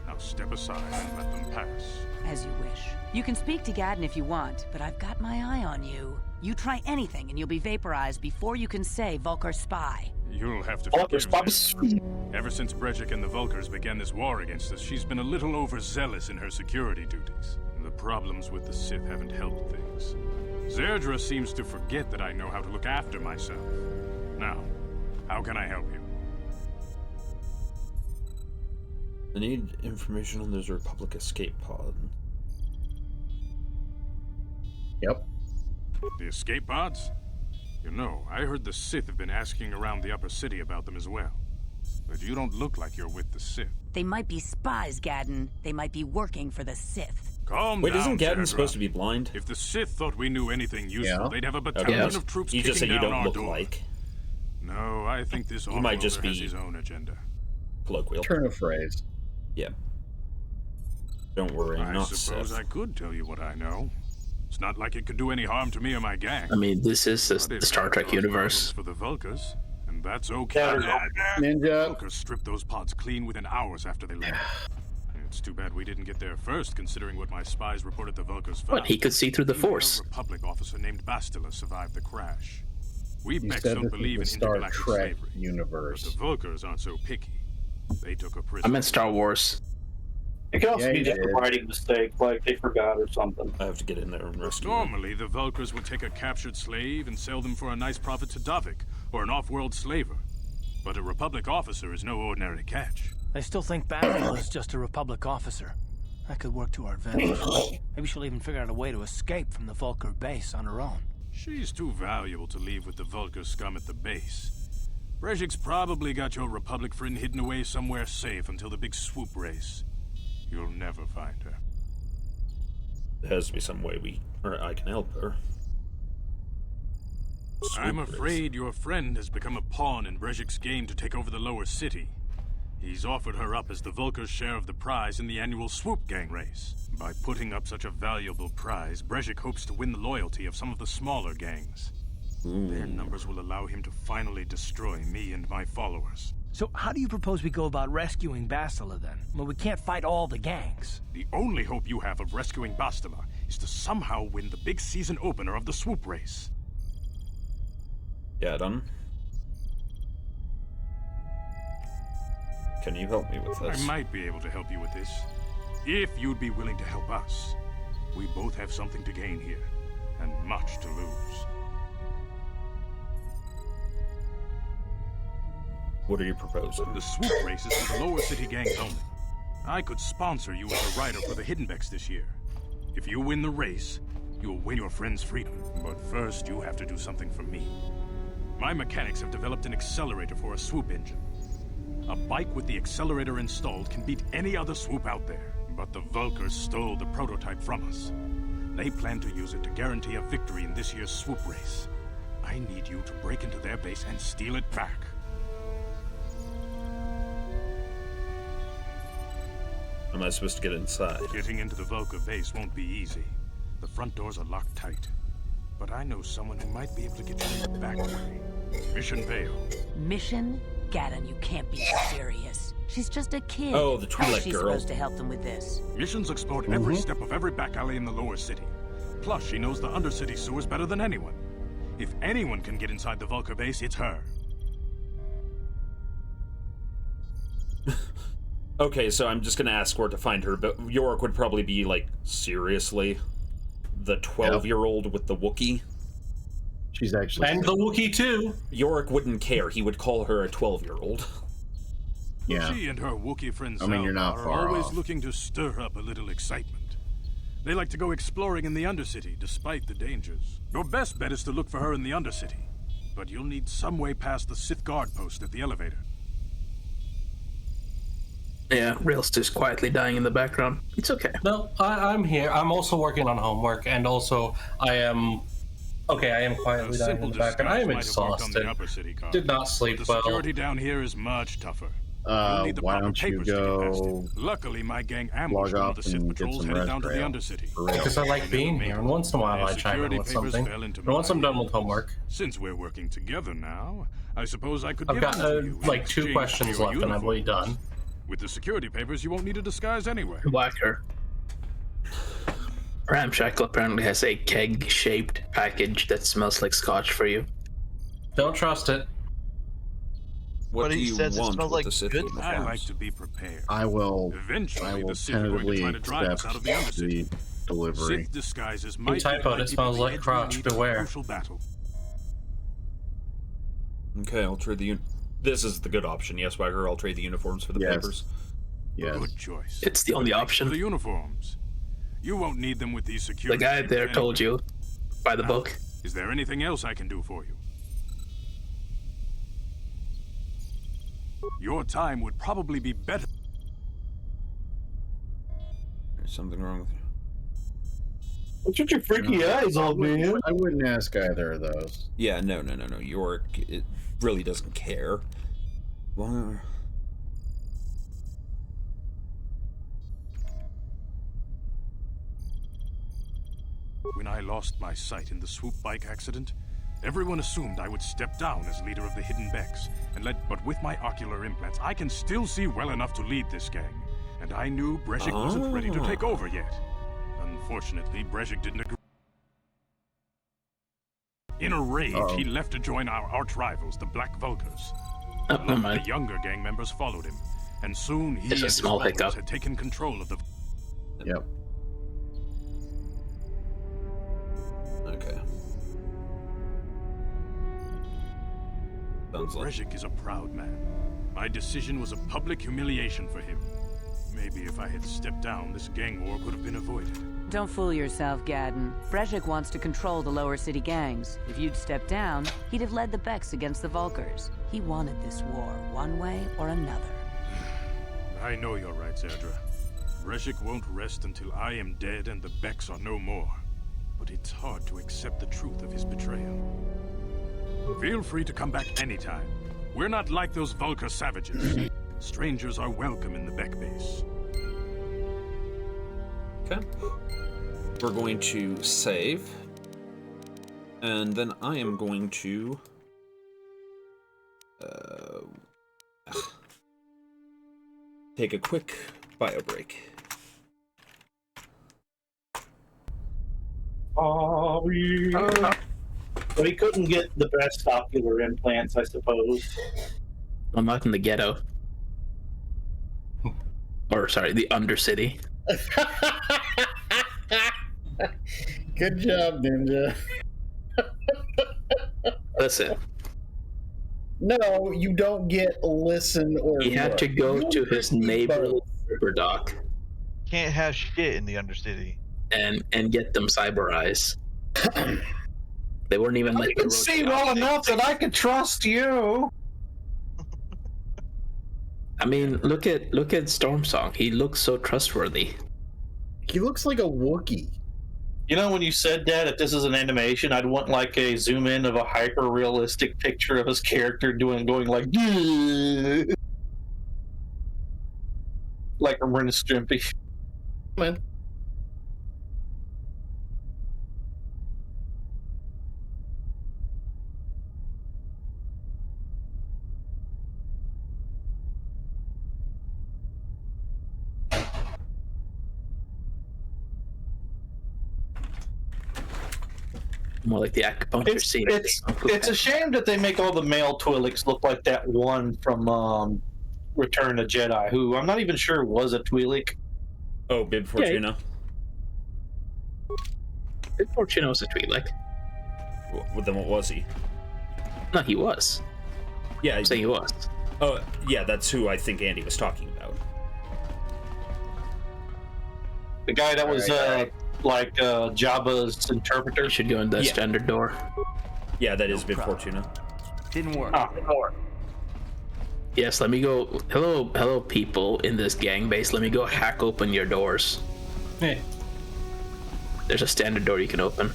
Now step aside and let them pass. As you wish. You can speak to Gaddon if you want, but I've got my eye on you. You try anything and you'll be vaporized before you can say Vulcar spy. You'll have to forgive me. Ever since Brezhik and the Vulcars began this war against us, she's been a little overzealous in her security duties. The problems with the Sith haven't helped things. Zerdra seems to forget that I know how to look after myself. Now, how can I help you? I need information on this Republic escape pod. Yep. The escape pods? You know, I heard the Sith have been asking around the upper city about them as well. But you don't look like you're with the Sith. They might be spies, Gaddon. They might be working for the Sith. Calm Wait, down, isn't Gaddon Zerdra. supposed to be blind? If the Sith thought we knew anything useful, they'd have a Okay. battalion of troops You just said kicking you down don't our look door. like. No, I think this He might just offloader has be his own agenda. colloquial. Turn of phrase. Yeah. Don't worry, I not suppose Sith. I could tell you what I know. It's not like it could do any harm to me or my gang. I mean, this is the Star Trek universe. For the Vulcars, and that's okay. Ninja. Vulcars stripped those pods clean within hours after they landed. It's too bad we didn't get there first, considering what my spies reported the Vulcars found. What, he could see through the Force? A Republic officer named Bastila survived the crash. We You Becks said don't this believe in is the Star intergalactic Trek slavery. universe. But the Vulcars aren't so picky. They took a I prisoner. meant Star Wars. It could also Yeah, be you just a did. writing mistake, like they forgot or something. I have to get in there and rescue him. Normally, the Vulcars would take a captured slave and sell them for a nice profit to Davik, or an off-world slaver. But a Republic officer is no ordinary catch. They still think Basil is just a Republic officer. That could work to our advantage. Maybe she'll even figure out a way to escape from the Vulcar base on her own. She's too valuable to leave with the Vulcar scum at the base. Brezhik's probably got your Republic friend hidden away somewhere safe until the big swoop race. You'll never find her. There has to be some way I can help her. I'm Swoop race. afraid your friend has become a pawn in Brezhik's game to take over the lower city. He's offered her up as the Vulcar's share of the prize in the annual swoop gang race. By putting up such a valuable prize, Brezhik hopes to win the loyalty of some of the smaller gangs. Their numbers will allow him to finally destroy me and my followers. So how do you propose we go about rescuing Bastila then? Well, we can't fight all the gangs. The only hope you have of rescuing Bastila is to somehow win the big season opener of the swoop race. Yeah, done. Can you help me with this? I might be able to help you with this. If you'd be willing to help us. We both have something to gain here, and much to lose. What are you proposing? The swoop race is for the lower city gangs only. I could sponsor you as a rider for the Hiddenbecks this year. If you win the race, you'll win your friend's freedom. But first, you have to do something for me. My mechanics have developed an accelerator for a swoop engine. A bike with the accelerator installed can beat any other swoop out there. But the Vulkars stole the prototype from us. They plan to use it to guarantee a victory in this year's swoop race. I need you to break into their base and steal it back. Am I supposed to get inside? Getting into the Vulkar base won't be easy. The front doors are locked tight. But I know someone who might be able to get you in the back way. Mission Vale. Mission? Gaddon, you can't be serious. She's just a kid. Oh, the How Twi'lek is she girl. supposed to help them with this? Mission's explored every step of every back alley in the lower city. Plus, she knows the undercity sewers better than anyone. If anyone can get inside the Vulkar base, it's her. Okay, so I'm just gonna ask where to find her, but Yorick would probably be like, seriously? The 12-year-old with the Wookiee? She's actually... And the Wookiee, too! Yorick wouldn't care. He would call her a 12-year-old. Yeah. She and her Wookiee friends I mean, you're not are far always off. looking to stir up a little excitement. They like to go exploring in the Undercity, despite the dangers. Your best bet is to look for her in the Undercity. But you'll need some way past the Sith guard post at the elevator. Yeah, Rail's just quietly dying in the background. It's okay. No, I'm here. I'm also working on homework, and also I am... Okay, I am quietly dying in the background. I am exhausted. Did not sleep The well. security down here is much tougher. You'll need the Why proper don't you papers to get past go it. Luckily, my gang ambushed log one off of the Sith and get patrols some headed rest, down to the Rail? Undercity. For real. Because I like being here, and once in a while Their I chime in security with papers something. fell into And once I'm my done with homework, Since we're working together now, I suppose I could I've give got them to you in like 2 exchange questions for your left, and I will be uniforms. done. With the security papers, you won't need a disguise anyway. Whacker. Ramshackle apparently has a keg-shaped package that smells like scotch for you. Don't trust it. What But do he you says it want smells with like the Sith good uniforms? I like to be prepared. I will Eventually, the Sith are going to tentatively try to drive us out of the accept Undercity. the delivery. Sith disguises You might typoed, it smells like edge crotch, we need in a beware. crucial battle. Okay, I'll trade the This is the good option. Yes, Wagger, I'll trade the uniforms for the Yes. papers. Yes. Good choice. It's the only For option. the uniforms. You won't need them with these The security. guy there papers told anyway. you. By the book. Is there anything else I can do for you? Your time would probably be better. There's something wrong with you. What's with your freaky eyes all, man? I wouldn't ask either of those. Yeah, no. Yorick, it really doesn't care. Well, When I lost my sight in the swoop bike accident, everyone assumed I would step down as leader of the Hidden Becks, but with my ocular implants, I can still see well enough to lead this gang. And I knew Brezhik wasn't ready to take over yet. Unfortunately, Brezhik didn't agree. In a rage, he left to join our arch rivals, the Black Vulkars. A lot of the younger gang members followed him, and soon he and his followers had taken control of the... Yep. Okay. Sounds like... Brezhik is a proud man. My decision was a public humiliation for him. Maybe if I had stepped down, this gang war could have been avoided. Don't fool yourself, Gaddon. Brezhik wants to control the lower city gangs. If you'd stepped down, he'd have led the Becks against the Vulkars. He wanted this war, one way or another. I know you're right, Zerdra. Brezhik won't rest until I am dead and the Becks are no more. But it's hard to accept the truth of his betrayal. Feel free to come back anytime. We're not like those Vulkar savages. Strangers are welcome in the Beck base. Okay. We're going to save. And then I am going to... take a quick bio break. But he couldn't get the best ocular implants, I suppose. Well, not in the ghetto. Or, sorry, the Undercity. Good job, Ninja. Listen. No, you don't get listen or He had to go to his neighborly river dock Can't have shit in the Undercity. and get them cyber eyes. They weren't even I like can see well enough that I could trust you. I mean, look at Stormsong. He looks so trustworthy. He looks like a Wookiee. You know, when you said that, if this is an animation, I'd want like a zoom in of a hyper realistic picture of his character going like, like a Ren and Stimpy. Man. More like the acupuncture scene. It's a shame that they make all the male Twi'leks look like that one from Return of Jedi, who I'm not even sure was a Twi'lek. Oh, Bib Fortuna. Bib Fortuna was a Twi'lek. Well, then what was he? No, he was. Yeah, I'm saying he was. Oh, yeah, that's who I think Andy was talking about. The guy that was like Jabba's interpreter. You should go in the standard door. Yeah, that is Bib Fortuna. Didn't work. Yes, let me go. Hello, people in this gang base. Let me go hack open your doors. Hey. There's a standard door you can open.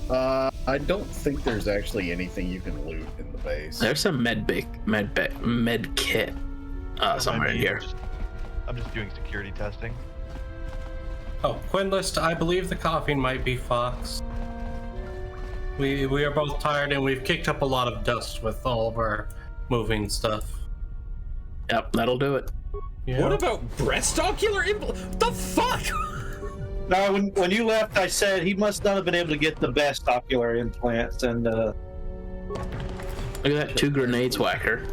I don't think there's actually anything you can loot in the base. There's a med kit somewhere in here. I'm just doing security testing. Oh, Quinlist, I believe the coughing might be Fox. We are both tired and we've kicked up a lot of dust with all of our moving stuff. Yep, that'll do it. Yeah. What about breast ocular implant? The fuck? No, when you left, I said he must not have been able to get the best ocular implants, and look at that 2 grenades whacker.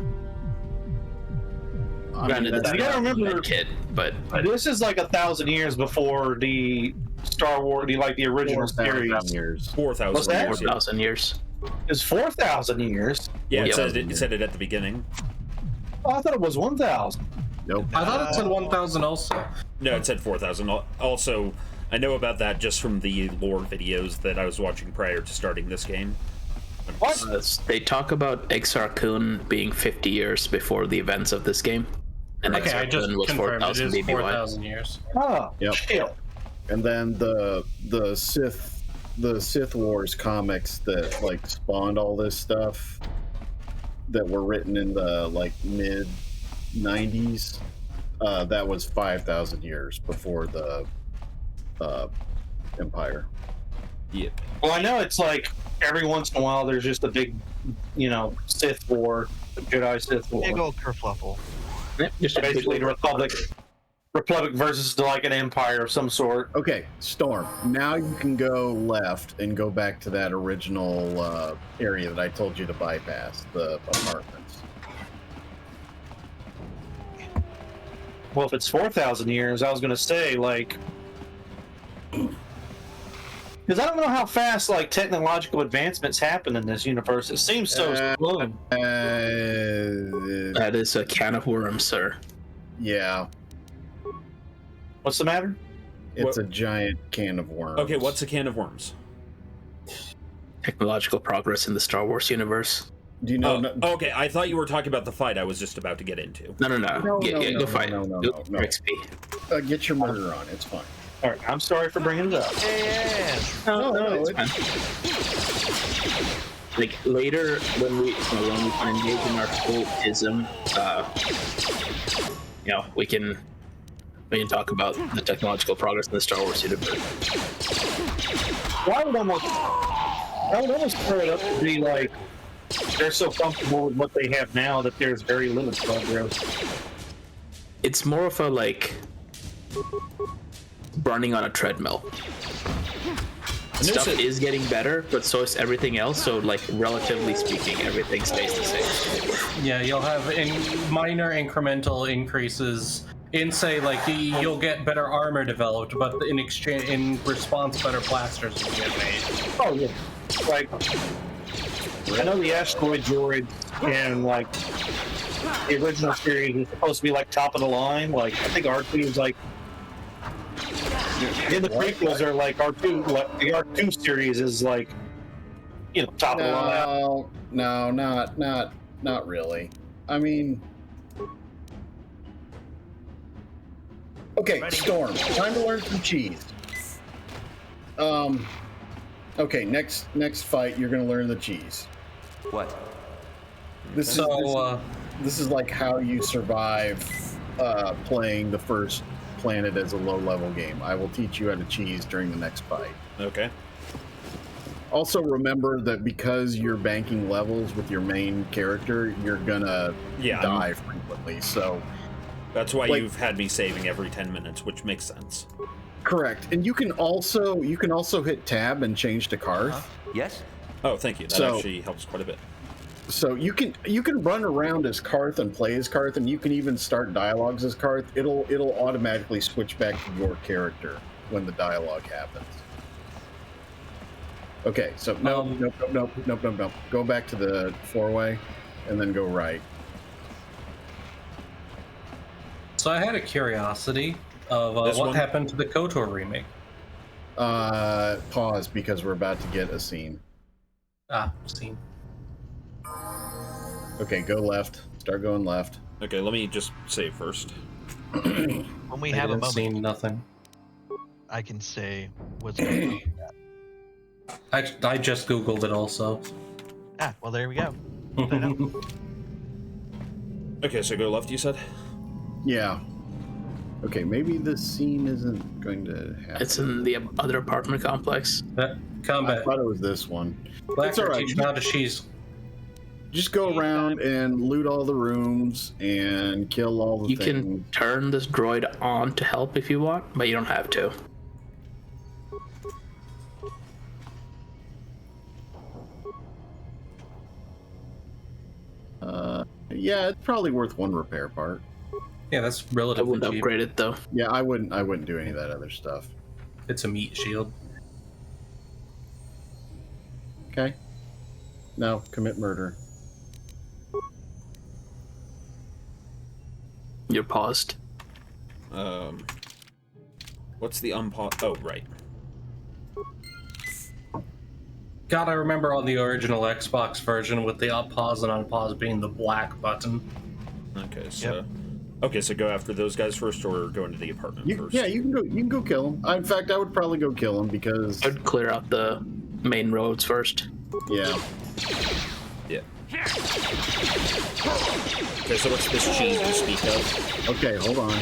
Granted, you gotta remember, kid, but this is like 1,000 years before the Star Wars, the original series. 4,000 What's that? 4,000 years. It's 4,000 years. Yeah, it said it at the beginning. Oh, I thought it was 1,000. Nope. I thought it said 1,000 also. No, it said 4,000. Also, I know about that just from the lore videos that I was watching prior to starting this game. What? They talk about Exar Kun being 50 years before the events of this game. And Okay, I just was confirmed it is BBY. 4,000 years. Oh, Yep. shit. And then the Sith Wars comics that like spawned all this stuff that were written in the like mid 90s, that was 5,000 years before the Empire. Yep. Well, I know it's like every once in a while there's just a big, Sith war, Jedi Sith war. Big old kerfluffle. Yep, just basically the Republic versus like an empire of some sort. Okay, Storm. Now you can go left and go back to that original area that I told you to bypass, the apartments. Well, if it's 4,000 years, I was going to say, like... Because I don't know how fast, like, technological advancements happen in this universe. It seems so slow. That is a can of worms, sir. Yeah. What's the matter? It's a giant can of worms. Okay, what's a can of worms? Technological progress in the Star Wars universe. Do you know? Okay, I thought you were talking about the fight I was just about to get into. No. Go fight. No. XP. Get your murder on. It's fine. All right, I'm sorry for bringing it up. No, it's fine. Like later, when we can engage in our cultism, we can talk about the technological progress in the Star Wars universe. Well, I would almost throw it up to be like they're so comfortable with what they have now that there's very limited progress. It's more of a like running on a treadmill. stuff is getting better, but so is everything else. So, like, relatively speaking, everything stays the same. Yeah, you'll have minor incremental increases in, say, like, you'll get better armor developed, but in response, better blasters will get made. Oh, yeah. Like, I know the asteroid droids in, like, the original series is supposed to be, like, top of the line. Like, I think R2 is, like, in the prequels are like R2, like the R2 series is like, you know, top of the line. No, not really. I mean, okay, Storm, time to learn some cheese. Okay, next fight, you're gonna learn the cheese. What? This is like how you survive playing the first planet as a low-level game. I will teach you how to cheese during the next fight. Okay. Also remember that because you're banking levels with your main character, you're gonna die frequently. So that's why you've had me saving every 10 minutes, which makes sense. Correct. And you can also hit tab and change to Karth. Yes. Oh, thank you. That actually helps quite a bit. So you can run around as Karth and play as Karth, and you can even start dialogues as Karth. It'll automatically switch back to your character when the dialogue happens. Okay, so nope. Go back to the 4-way, and then go right. So I had a curiosity of what happened to the KOTOR remake. Pause because we're about to get a scene. Scene. Okay, go left. Start going left. Okay, let me just save first. When we have a moment, seen nothing. I can say what's going on. I just Googled it also. Well, there we go. Okay, so go left, you said? Yeah. Okay, maybe this scene isn't going to happen. It's in the other apartment complex. Combat. I thought it was this one. Black It's all right. teach how to cheese. Just go around and loot all the rooms and kill all the things. You can turn this droid on to help if you want, but you don't have to. Yeah, it's probably worth one repair part. Yeah, that's relatively I wouldn't cheap. upgrade it though. Yeah, I wouldn't do any of that other stuff. It's a meat shield. Okay. Now commit murder. You're paused. What's the unpause? Oh, right. God, I remember on the original Xbox version with the pause and unpause being the black button. Okay, so okay, so go after those guys first, or go into the apartment first. Yeah, you can go kill them. In fact, I would probably go kill them because I'd clear out the main roads first. Yeah. Yeah. Okay, so what's this cheese you speak of? Okay, hold on.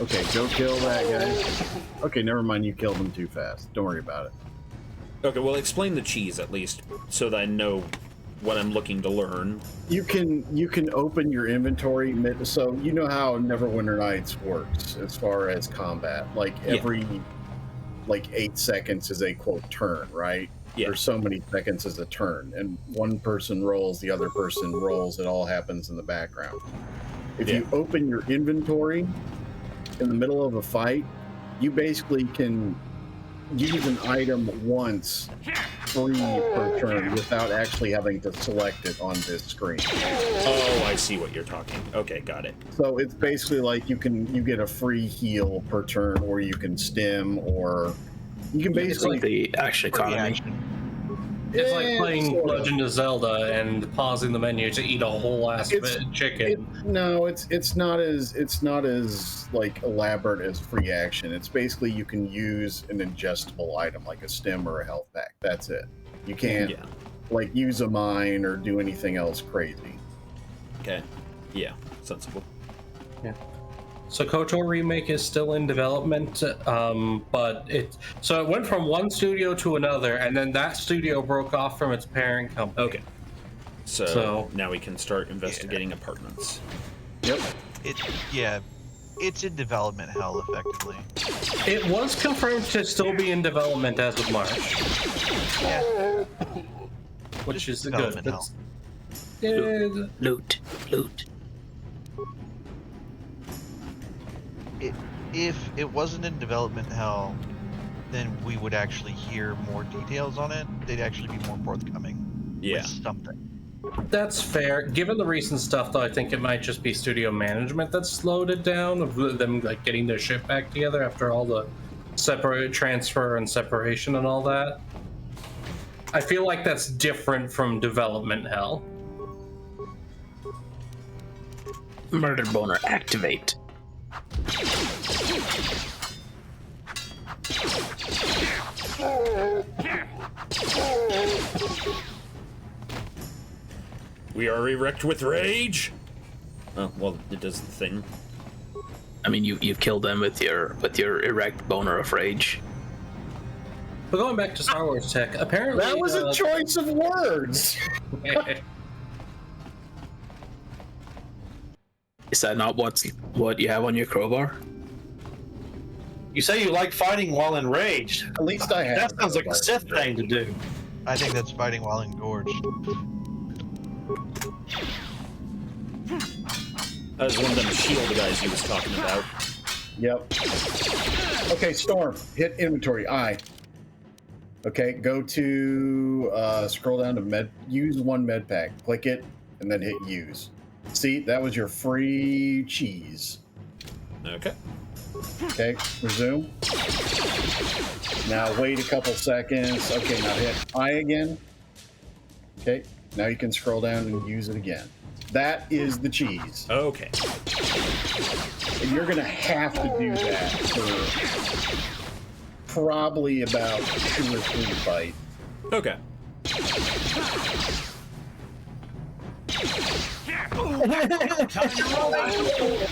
Okay, go kill that guy. Okay, never mind. You killed him too fast. Don't worry about it. Okay, well, explain the cheese at least, so that I know what I'm looking to learn. You can open your inventory. So you know how Neverwinter Nights works as far as combat. Like every 8 seconds is a quote turn, right? Yeah. Or so many seconds is a turn, and one person rolls, the other person rolls. It all happens in the background. If you open your inventory in the middle of a fight, you basically can use an item once free per turn without actually having to select it on this screen. Oh, I see what you're talking. Okay, got it. So it's basically like you get a free heal per turn, or you can stim, or you can basically It's like the action economy. It's like playing Legend of Zelda and pausing the menu to eat a whole ass chicken. It's not as like elaborate as free action. It's basically you can use an ingestible item like a stim or a health pack. That's it. You can't like use a mine or do anything else crazy. Okay. Yeah, sensible. Yeah. So KOTOR remake is still in development, but it went from one studio to another, and then that studio broke off from its parent company. Okay. So now we can start investigating apartments. Yep. It's in development hell, effectively. It was confirmed to still be in development as of March. Yeah. Which is development good. hell. Loot. If it wasn't in development hell, then we would actually hear more details on it. They'd actually be more forthcoming. Yeah. With something. That's fair. Given the recent stuff, though, I think it might just be studio management that slowed it down, of them like getting their shit back together after all the separate transfer and separation and all that. I feel like that's different from development hell. Murder boner activate. We are erect with rage. Oh well, it does the thing. I mean, you killed them with your erect boner of rage. But going back to Star Wars tech, apparently that was a choice of words. Is that not what you have on your crowbar? You say you like fighting while enraged. At least I have. That sounds like a Sith thing to do. I think that's fighting while engorged. That was one of them shield guys he was talking about. Yep. Okay, Storm, hit inventory, I. Okay, go to, scroll down to use one med pack. Click it, and then hit use. See, that was your free cheese. Okay. Okay, resume. Now wait a couple seconds. Okay, now hit I again. Okay, now you can scroll down and use it again. That is the cheese. Okay. And you're gonna have to do that for probably about 2 or 3 fights. Okay.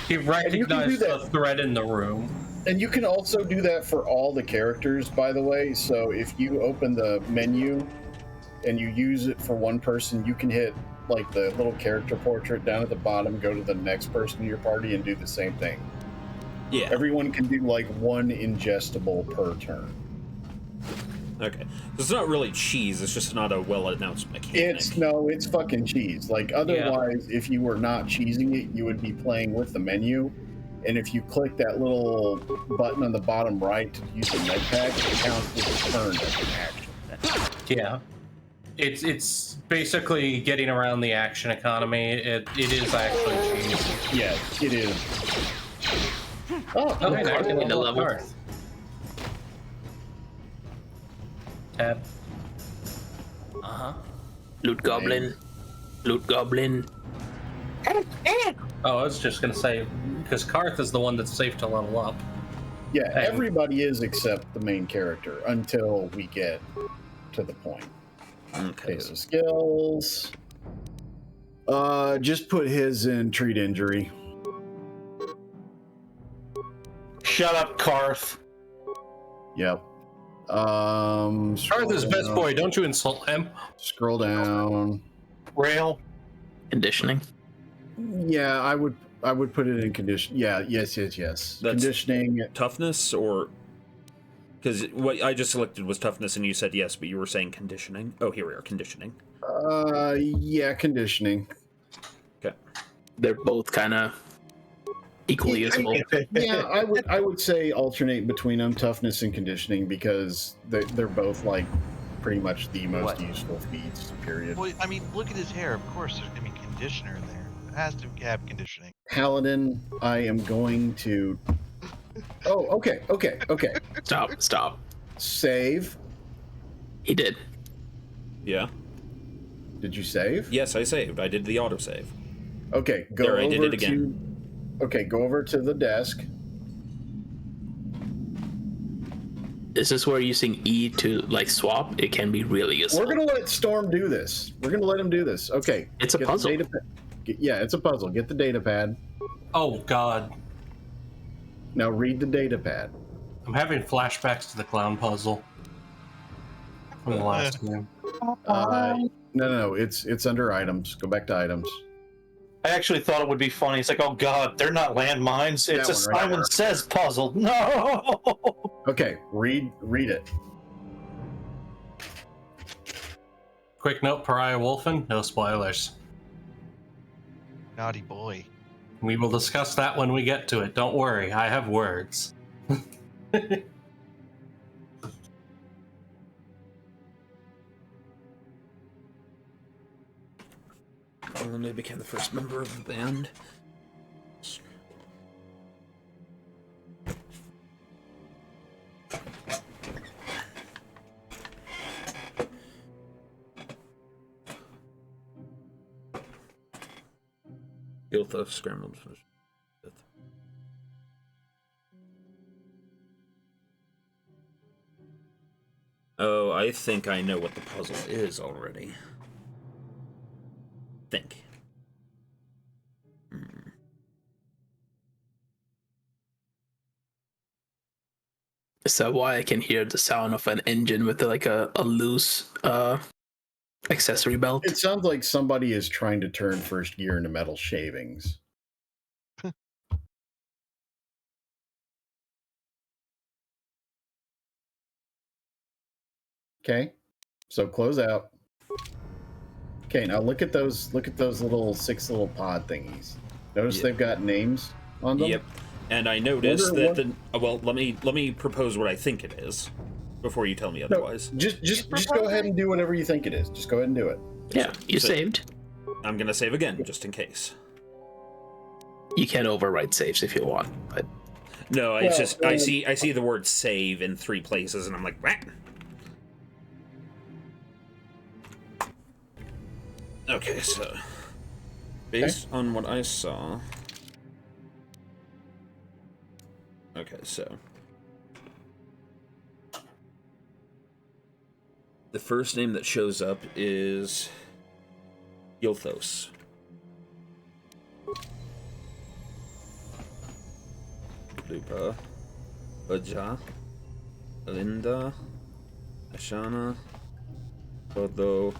He recognized the threat in the room. And you can also do that for all the characters, by the way. So if you open the menu and you use it for one person, you can hit like the little character portrait down at the bottom, go to the next person in your party and do the same thing. Yeah. Everyone can do like one ingestible per turn. Okay. It's not really cheese, it's just not a well-announced mechanic. It's fucking cheese. Like, otherwise, if you were not cheesing it, you would be playing with the menu. And if you click that little button on the bottom right to use the med pack, it counts as a turn as an action. Yeah. It's basically getting around the action economy. It is actually cheese. Yes, it is. Oh, okay, now in the level. Tab. Loot goblin. Loot goblin. Oh, I was just gonna say, because Karth is the one that's safe to level up. Yeah, everybody is except the main character until we get to the point. Okay, so skills. Just put his in treat injury. Shut up, Karth. Yep. Karth is best boy. Don't you insult him. Scroll down. Rail. Conditioning. Yeah, I would put it in condition. Yeah, yes. That's conditioning. Toughness, or because what I just selected was toughness, and you said yes, but you were saying conditioning. Oh, here we are, conditioning. Yeah, conditioning. Okay. They're both kind of equally useful. Yeah, I would say alternate between them, toughness and conditioning, because they're both like pretty much the most useful feats. Period. Well, I mean, look at his hair. Of course, there's gonna be conditioner in there. It has to have conditioning. Paladin, I am going to. Oh, okay. Stop. Save. He did. Yeah. Did you save? Yes, I saved. I did the autosave. Okay, go there, over I did it again. Okay, go over to the desk. This is where using E to like swap, it can be really useful. We're gonna let Storm do this. We're gonna let him do this. Okay. It's a puzzle. Yeah, it's a puzzle. Get the data pad. Oh God. Now read the data pad. I'm having flashbacks to the clown puzzle from the last game. No. It's under items. Go back to items. I actually thought it would be funny. It's like, oh god, they're not landmines. It's a That one right Simon there. Says puzzle. No. Okay, read it. Quick note, Pariah Wolfen, no spoilers. Naughty boy. We will discuss that when we get to it. Don't worry, I have words. When they became the first member of the band. Iltha scrambled. Oh, I think I know what the puzzle is already. Think. Is that why I can hear the sound of an engine with like a loose accessory belt? It sounds like somebody is trying to turn first gear into metal shavings. Okay, so close out. Okay, now look at those little 6 little pod thingies. Notice they've got names on them. Yep. And I noticed that well, let me propose what I think it is before you tell me otherwise. No, just go ahead and do whatever you think it is. Just go ahead and do it. Yeah, you saved. I'm gonna save again, just in case. You can overwrite saves if you want, but no, it's just I see the word save in 3 places, and I'm like, Wah! Okay, so based on what I saw. Okay, so the first name that shows up is Yilthos. Lupa, Baja, Linda, Ashana, Kodo,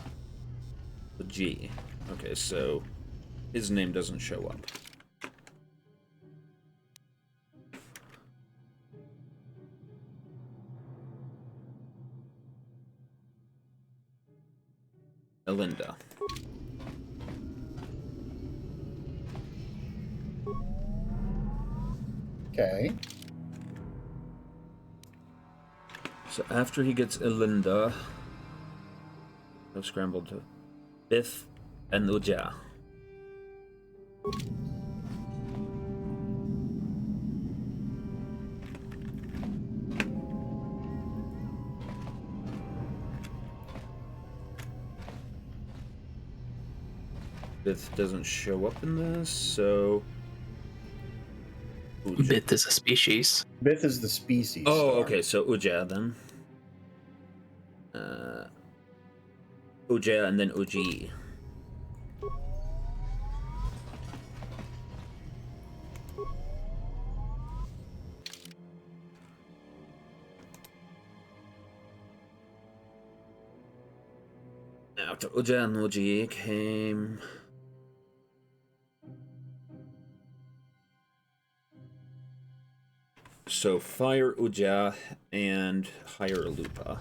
G. Okay, so his name doesn't show up. Elinda. Okay. So after he gets Elinda, I've scrambled to Bith and Uja. Bith doesn't show up in this, so Uja. Bith is a species. Bith is the species. Oh, okay, so Uja then. Uja and then Uji. After Uja and Uji came so fire Uja and hire Lupa.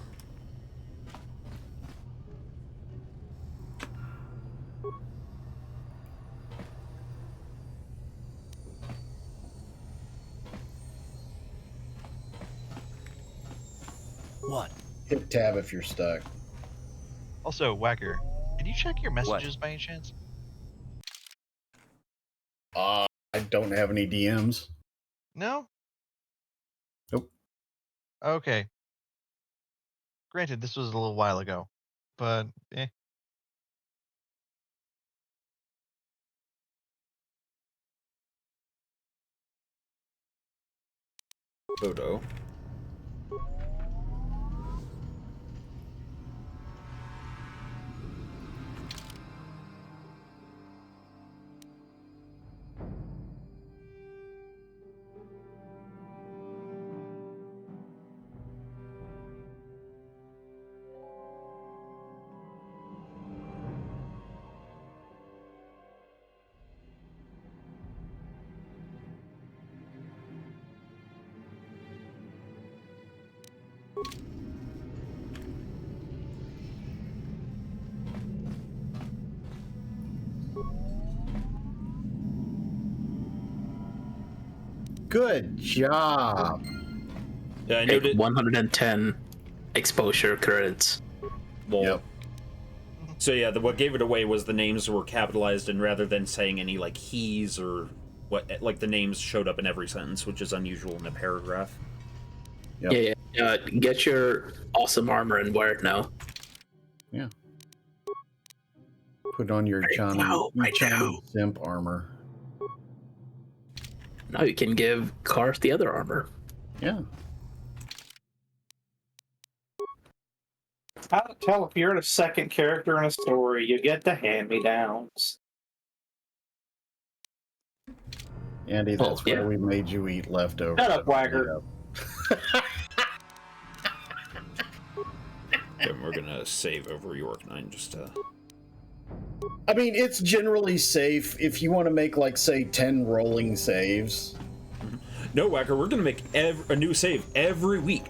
What? Hit tab if you're stuck. Also, Whacker, can you check your messages by any chance? I don't have any DMs. No? Nope. Okay. Granted, this was a little while ago, but eh. Photo. Good job. Yeah, I noted 110 exposure credits. Well, Yep. So yeah, what gave it away was the names were capitalized, and rather than saying any like he's or what, like the names showed up in every sentence, which is unusual in a paragraph. Yep. Yeah. Get your awesome armor and wear it now. Yeah. Put on your Johnny Simp armor. Now you can give Karth the other armor. Yeah. How to tell if you're the second character in a story? You get the hand-me-downs. Andy, that's why we made you eat leftovers. Shut up, Wagger. And we're gonna save over York 9 just to... I mean, it's generally safe if you want to make, like, say, 10 rolling saves. No, Whacker, we're gonna make a new save every week.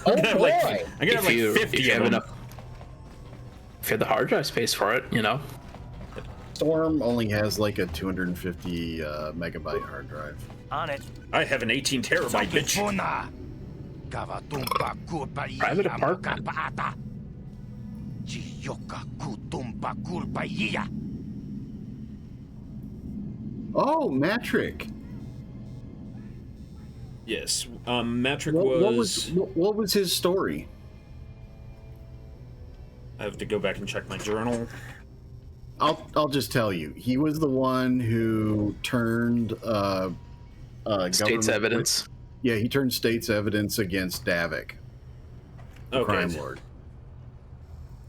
Oh, I'm gonna have like 50 of them. If you have the hard drive space for it, you know. Storm only has like a 250 megabyte hard drive. On it. I have an 18 terabyte, bitch. Private apartment. Oh, Matrick. Yes, Matrick was... What was his story? I have to go back and check my journal. I'll just tell you. He was the one who turned state's evidence. Yeah, he turned state's evidence against Davik, the crime lord.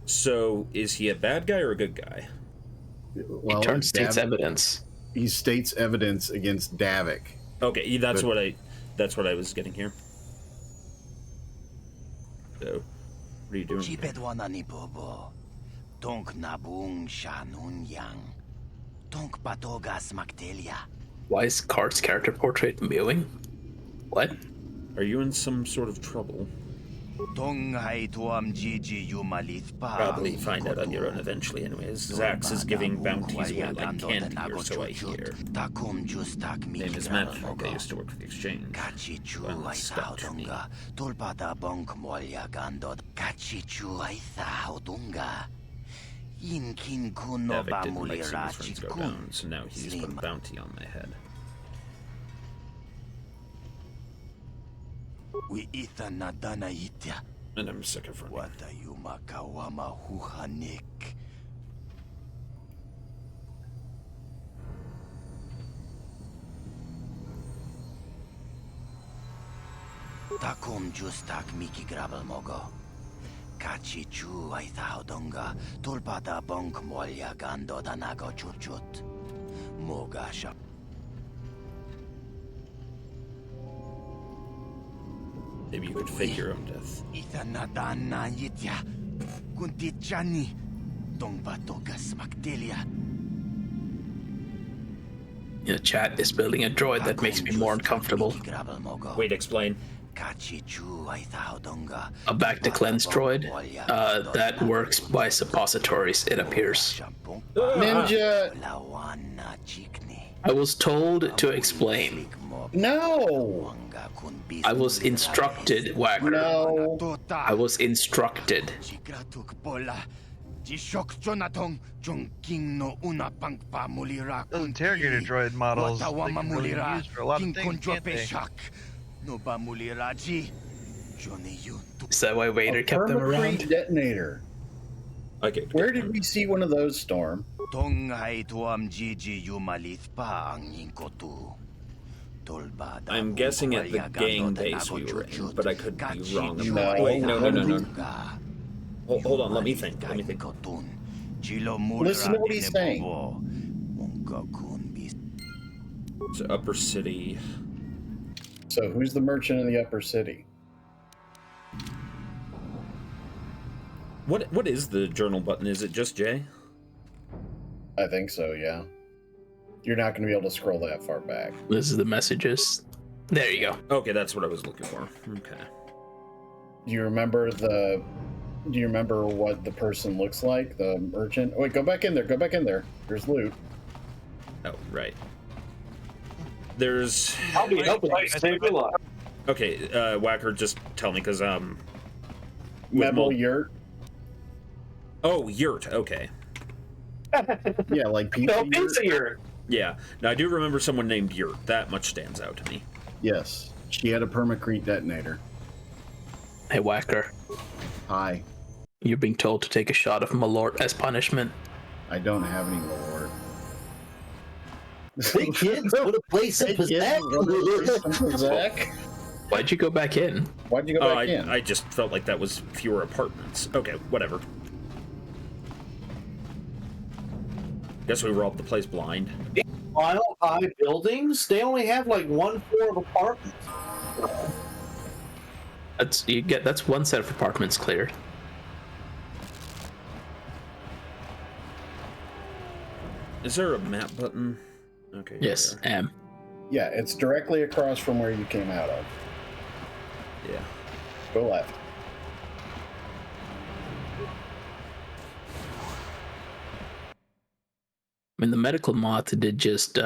So, is he a bad guy or a good guy? Well, he turned state's evidence. He's state's evidence against Davik. Okay, that's what I was getting here. So, what are you doing? Why is Karth's character portrait mewing? What? Are you in some sort of trouble? Probably find out on your own eventually anyways. Zax is giving bounties more like candy or so I hear. Name is Matrick. I used to work for the exchange. Violence stuck to me. Davik didn't like seeing his friends go down, so now he's put a bounty on my head. And I'm sick of running. Takom justak miki grabel mogo. Kachi chu ay thaudonga tulpada bonk molya gando danago churchut. Moga sha. Maybe you could fake your own death. Ithanadana yitya. Kuntichani. Dongbatogas makdelia. Yeah, chat is building a droid that makes me more uncomfortable. Wait, explain. A back to cleanse droid that works by suppositories, it appears. Ninja. I was told to explain. No. I was instructed, Wagner. No. I was instructed. Those interrogator droid models, they can really be used for a lot of things, can't they? Is that why Vader kept them around? Detonator. Okay. Where did we see one of those, Storm? I'm guessing at the gang base we were in, but I could be wrong. No. Wait, no. Hold on, let me think. Listen to what he's saying. So Upper City. So who's the merchant in the Upper City? What is the journal button? Is it just J? I think so, yeah. You're not going to be able to scroll that far back. This is the messages. There you go. Okay, that's what I was looking for. Okay. Do you remember what the person looks like? The merchant? Oh, wait, go back in there. There's loot. Oh, right. There's. I'll be helping you save your life. Okay, Whacker, just tell me, because Metal Yurt. Oh, Yurt. Okay. Yeah, like pizza. No, pizza Yurt. Yeah. Now I do remember someone named Yurt. That much stands out to me. Yes, she had a permacrete detonator. Hey, Whacker. Hi. You're being told to take a shot of Malort as punishment. I don't have any Malort. Hey kids, put a place in Zach. Why'd you go back in? Why'd you go back in? I just felt like that was fewer apartments. Okay, whatever. Guess we robbed the place blind. Mile-high buildings? They only have like 1 floor of apartments. That's one set of apartments cleared. Is there a map button? Okay. Yes, M. Yeah, it's directly across from where you came out of. Yeah. Go left. I mean, the medical moth did just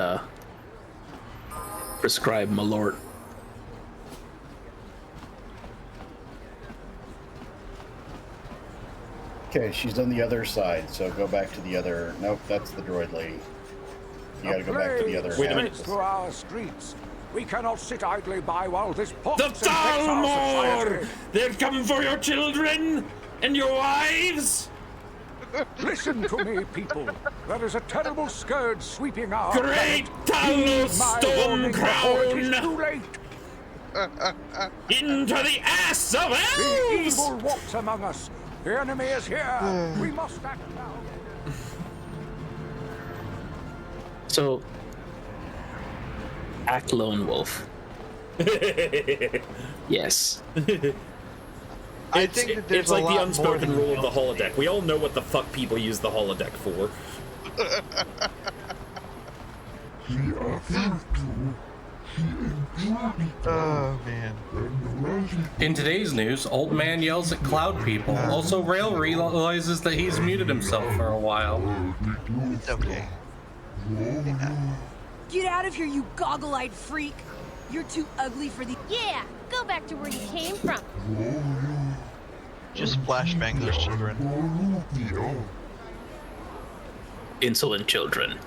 prescribe Malort. Okay, she's on the other side, so go back to the other. Nope, that's the droid lady. You gotta go back to the other. Wait a minute. Through our streets. We cannot sit idly by while this pox The infects our Dalmor! society. They've come for your children and your wives! Listen to me, people. There is a terrible scourge sweeping our Great planet. Talos Heed my warning before it is Stormcrown! too late. Into the ass of The elves! evil walks among us. The enemy is here. We must act now. So, act lone wolf. Yes. I think that there's it's like a the lot unspoken more rule of the holodeck. We all know what the fuck people use the holodeck for. Oh man. In today's news, old man yells at cloud people. Also, Rail realizes that he's muted himself for a while. It's okay. Get out of here, you goggle-eyed freak! You're too ugly for the— Yeah, go back to where you came from. Just flashbang those children. Insolent children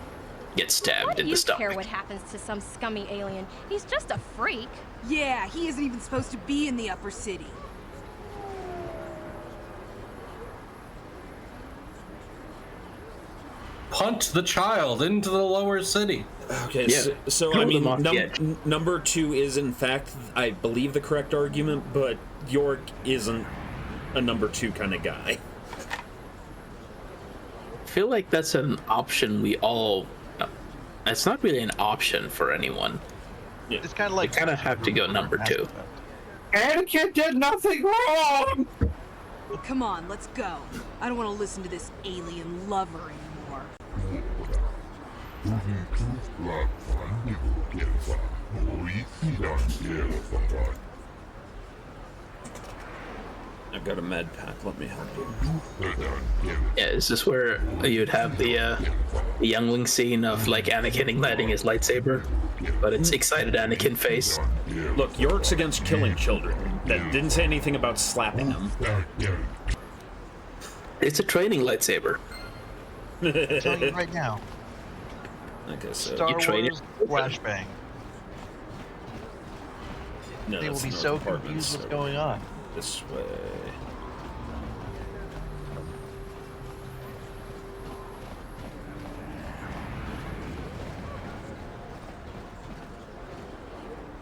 get stabbed Why do in you the stomach. care what happens to some scummy alien? He's just a freak. Yeah, he isn't even supposed to be in the upper city. Punch the child into the lower city. Okay, Yeah. so Throw I mean, them off the edge. number 2 is in fact, I believe, the correct argument, but York isn't a number 2 kind of guy. I feel like that's an option we all... It's not really an option for anyone. Yeah. It's kind of You like kind of have to go number 2. Anakin did nothing wrong! Come on, let's go. I don't want to listen to this alien lover anymore. I've got a med pack, let me help you. Yeah, is this where you'd have the youngling scene of like Anakin igniting his lightsaber, but it's excited Anakin face? Look, York's against killing children. That didn't say anything about slapping them. It's a training lightsaber. I'm telling you right now. I guess so. Star You train Wars flashbang. No, They will that's be North so Apartments, confused what's so going on. This way.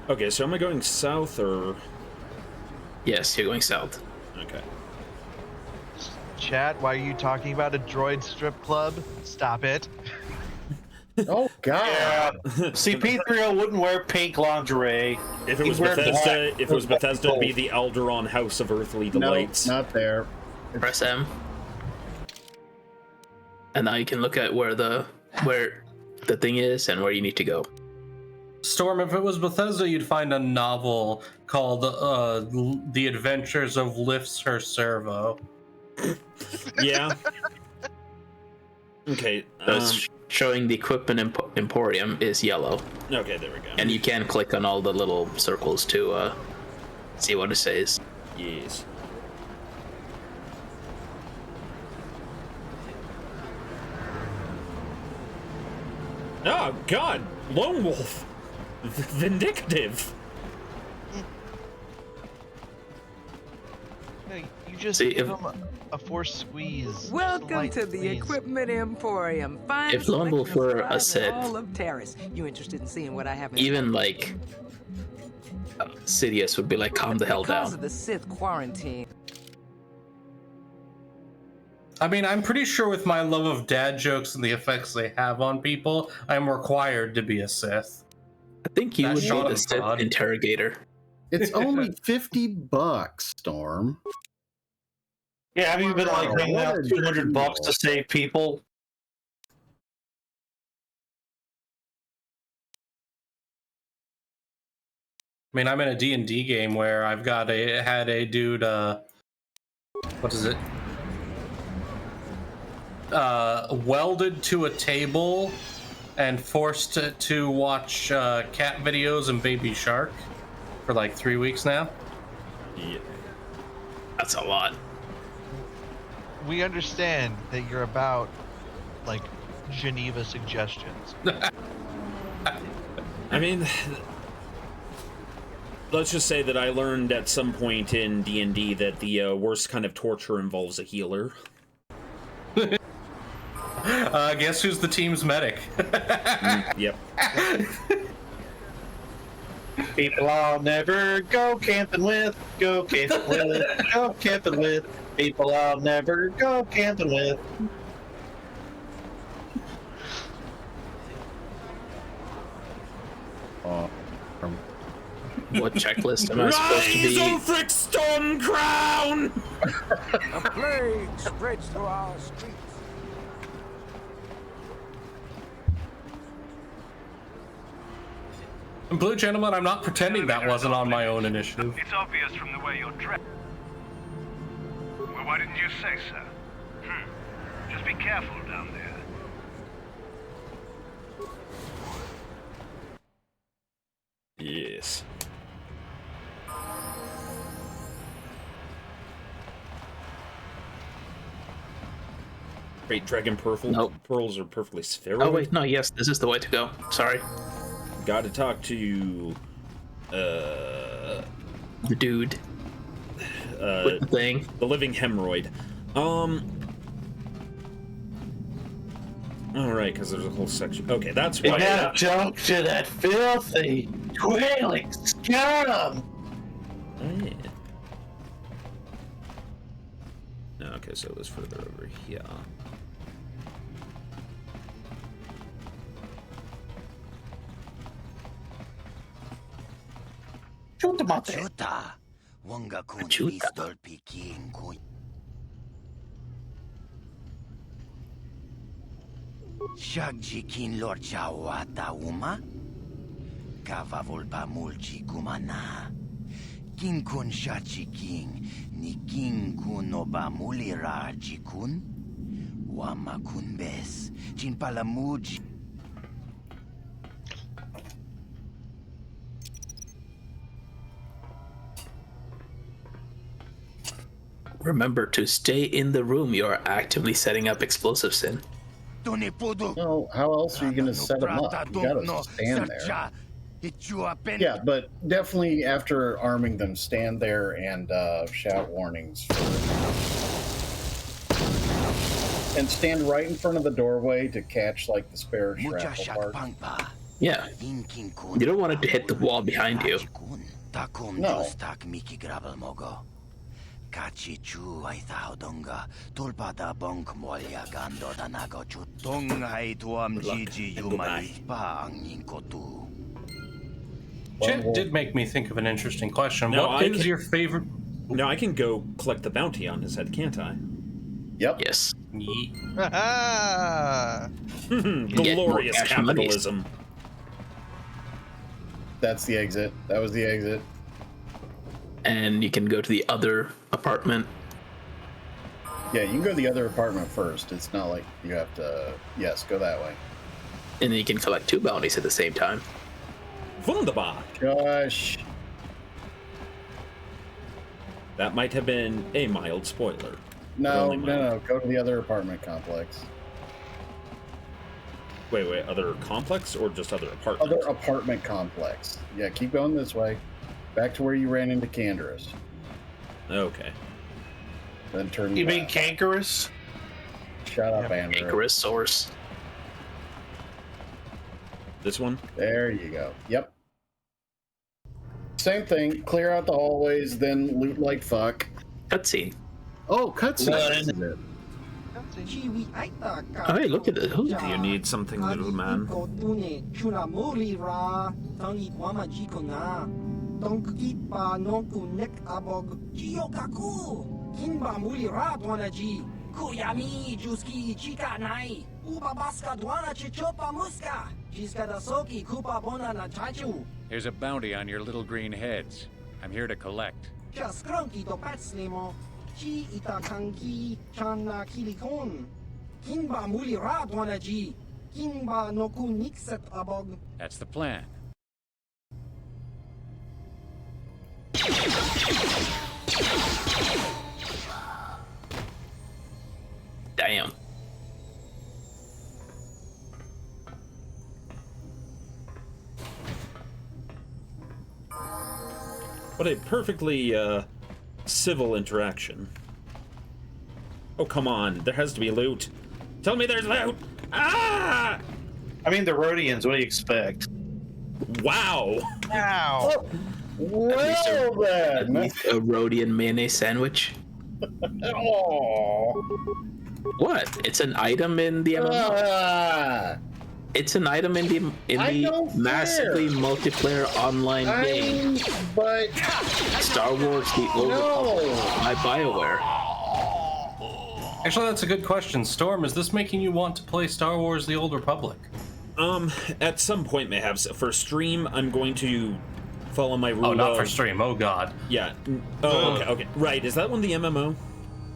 Okay, so am I going south or? Yes, you're going south. Okay. Chat, why are you talking about a droid strip club? Stop it. Oh God! Yeah. CP3O wouldn't wear pink lingerie. If it He'd was wear Bethesda, black. if it was Bethesda, it'd be the Alderaan House of Earthly No, Delights. not there. Press M. And now you can look at where the thing is and where you need to go. Storm, if it was Bethesda, you'd find a novel called The Adventures of Lifts Her Servo. Yeah. Okay. showing the equipment emporium is yellow. Okay, there we go. And you can click on all the little circles to see what it says. Yes. Oh, God! Lone Wolf! Vindictive! Hey, you just See, give him a force squeeze. Welcome to the Equipment Emporium. Fine If Lone Wolf selection of were a supplies Sith, all of Terrace. You interested in seeing what I have in even like Sidious would be like, calm the hell because down. of the Sith quarantine. I mean, I'm pretty sure with my love of dad jokes and the effects they have on people, I'm required to be a Sith. I think you That would be shot the him, Sith Todd. interrogator. It's only $50, Storm. Yeah, have you been like Wow, bringing what out a $200 deal. to save people? I mean, I'm in a D&D game where I've had a dude, what is it? Welded to a table and forced to watch cat videos and Baby Shark for like 3 weeks now. Yeah. That's a lot. We understand that you're about, like, Geneva suggestions. I mean, let's just say that I learned at some point in D&D that the worst kind of torture involves a healer. Guess who's the team's medic? Yep. People I'll never go camping with, go camping with, go camping with. People I'll never go camping with. What checklist am I supposed to be? Rise, Ulfric Stormcrown! A plague spreads through our streets. Blue Gentleman, I'm not pretending that wasn't on my own initiative. It's obvious from the way you're dressed. Well, why didn't you say so? Just be careful down there. Yes. Great Dragon pearls are perfectly spherical. Oh wait, no, yes, this is the way to go. Sorry. Got to talk to the dude with the thing, the living hemorrhoid. All right, because there's a whole section. Okay, that's why. You gotta talk to that filthy, twailing scum. Oh, yeah. No, okay, so it was further over here. Chuta. Wanga kun pistol pikin kun. Shagji kin lorcha wata uma. Kava volpa mulchi kumana. Kin kun shachi king. Ni king kun oba mulira jikun. Wama kun bes. Chin palamuji. Remember to stay in the room you are actively setting up explosives in. Well, how else are you going to set them up? You gotta stand there. Yeah, but definitely after arming them, stand there and shout warnings. And stand right in front of the doorway to catch, like, the spare shrapnel part. Yeah. You don't want it to hit the wall behind you. No. Kachichu ai thao donga tulpada bonk molya gando danago chu donga ai tuam gigi yumalit pa ang ninkotu. Chet did make me think of an interesting question. What is your favorite? Now I can go collect the bounty on his head, can't I? Yep. Yes. Glorious capitalism. That's the exit. That was the exit. And you can go to the other apartment. Yeah, you can go to the other apartment first. It's not like you have to... Yes, go that way. And then you can collect 2 bounties at the same time. Wunderbar. Gosh. That might have been a mild spoiler. No. Go to the other apartment complex. Wait. Other complex or just other apartment? Other apartment complex. Yeah, keep going this way. Back to where you ran into Canderous. Okay. Then turn. You mean Cankerous? Shut up, Andrew. Cankerous source. This one? There you go. Yep. Same thing. Clear out the hallways, then loot like fuck. Cutscene. Oh, cutscene. Oh, hey, look at this. Do you need something, little man? Kuyami juski chika nai uba baska dwana chichopa muska jiskadasoki kupa bona na chachu. There's a bounty on your little green heads. I'm here to collect. Just cranky to patslimo chi itakanki chana kilikon kinba muli ra dwana ji kinba noku nixet abog. That's the plan. Damn. What a perfectly civil interaction. Oh, come on. There has to be loot. Tell me there's loot! Ah! I mean, the Rhodians, what do you expect? Wow! Ow! Oh, well, then. A Rhodian mayonnaise sandwich. Oh. What? It's an item in the MMO. It's an item in the massively multiplayer online game. But Star Wars: The Old Republic by BioWare. Actually, that's a good question. Storm, is this making you want to play Star Wars: The Old Republic? At some point, may have. For stream, I'm going to follow my rule. Oh, not for stream. Oh, God. Yeah. Oh, okay. Right. Is that one the MMO?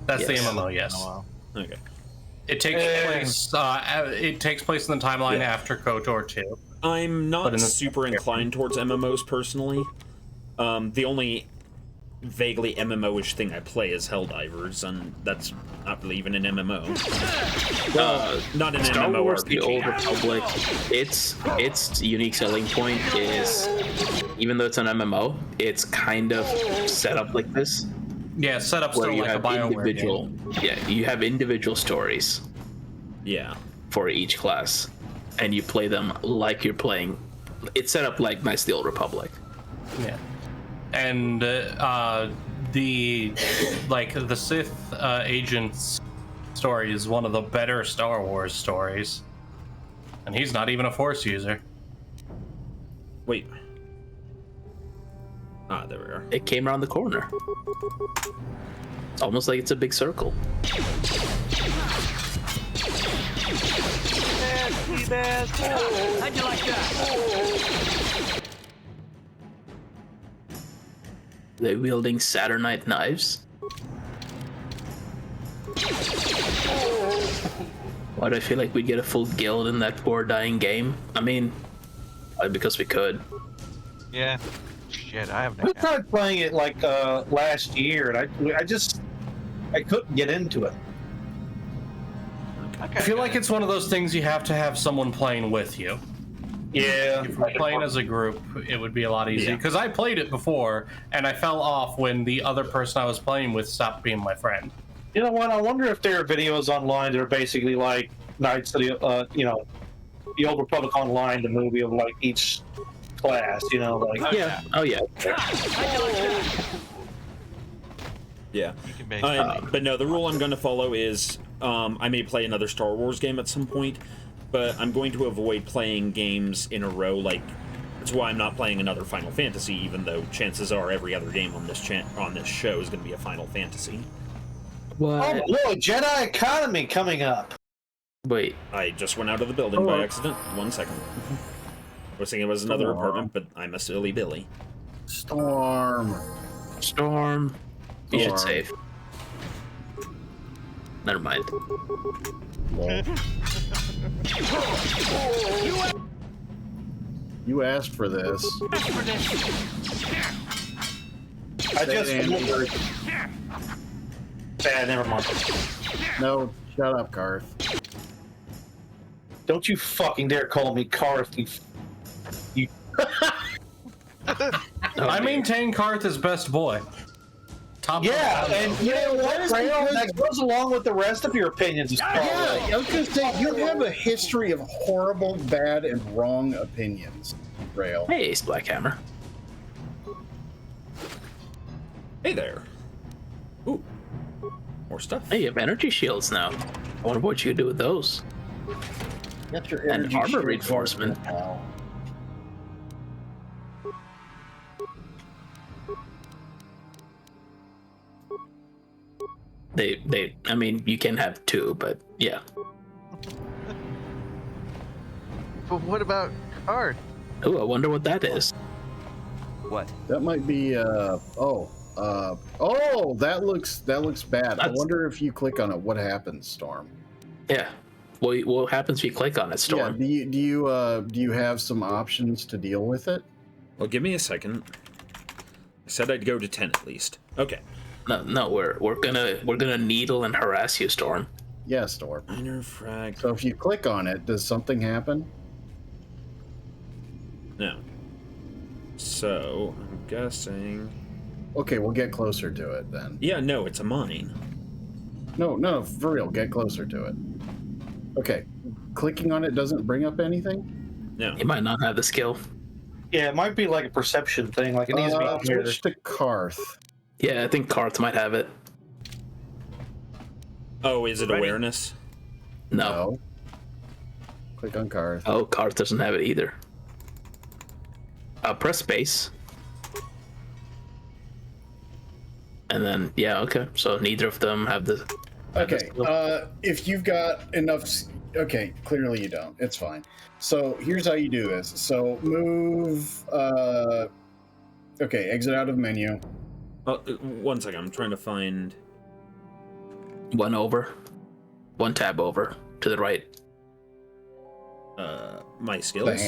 That's the MMO. Yes. Oh, wow. Okay. It takes place. It takes place in the timeline after KOTOR 2. I'm not super inclined towards MMOs personally. The only vaguely MMO-ish thing I play is Helldivers, and that's not really even an MMO. Not an Star MMO Wars: RPG. The Old Republic. Its unique selling point is, even though it's an MMO, it's kind of set up like this. Yeah, set up where still you like have a BioWare individual. game. Yeah, you have individual stories. Yeah. For each class, and you play them like you're playing. It's set up like Knights of the Old Republic. Yeah, and the Sith agent's story is one of the better Star Wars stories, and he's not even a Force user. Wait. Ah, there we are. It came around the corner. Almost like it's a big circle. How'd you like that? They're wielding Saturnite knives. Why do I feel like we'd get a full guild in that poor dying game? I mean, because we could. Yeah. Shit, I have no. We tried playing it like last year, and I couldn't get into it. I feel like it's one of those things you have to have someone playing with you. Yeah. If we're playing as a group, it would be a lot easier. Because I played it before, and I fell off when the other person I was playing with stopped being my friend. You know what? I wonder if there are videos online that are basically like Knights of the, the Old Republic Online, the movie of like each class. You know, like yeah. Oh yeah. Yeah. But no, the rule I'm going to follow is I may play another Star Wars game at some point, but I'm going to avoid playing games in a row. Like, that's why I'm not playing another Final Fantasy, even though chances are every other game on this show is going to be a Final Fantasy. What? Oh, look, Jedi Economy coming up. Wait. I just went out of the building by accident. 1 second. I was thinking it was another apartment, but I'm a silly Billy. Storm. You should save. Never mind. You asked for this. I just. Never mind. No, shut up, Karth. Don't you fucking dare call me Karth, you. I maintain Karth as best boy. Top and you know what, Rail? That goes along with the rest of your opinions. Yeah, I was gonna say, you have a history of horrible, bad, and wrong opinions, Rail. Hey, Ace Blackhammer. Hey there. Ooh. More stuff. Hey, you have energy shields now. I wonder what you could do with those. Get your And energy armor shield reinforcement. now. I mean, you can have two, but yeah. But what about Karth? Ooh, I wonder what that is. What? That might be, that looks bad. I wonder if you click on it, what happens, Storm? Yeah. What happens if you click on it, Storm? Yeah, do you have some options to deal with it? Well, give me a second. I said I'd go to 10 at least. Okay. No, we're gonna needle and harass you, Storm. Yeah, Storm. Minor frag. So if you click on it, does something happen? No. So, I'm guessing... Okay, we'll get closer to it then. Yeah, no, it's a mine. No, for real, get closer to it. Okay, clicking on it doesn't bring up anything? No. You might not have the skill. Yeah, it might be like a perception thing. Like it needs to be clear. Switch to Karth. Yeah, I think Karth might have it. Oh, is it awareness? No. Click on Karth. Oh, Karth doesn't have it either. Press space. And then, yeah, okay. So neither of them have the... Okay, if you've got enough... Okay, clearly you don't. It's fine. So here's how you do this. So move... Okay, exit out of menu. One second, I'm trying to find... One over. One tab over. To the right. My skills?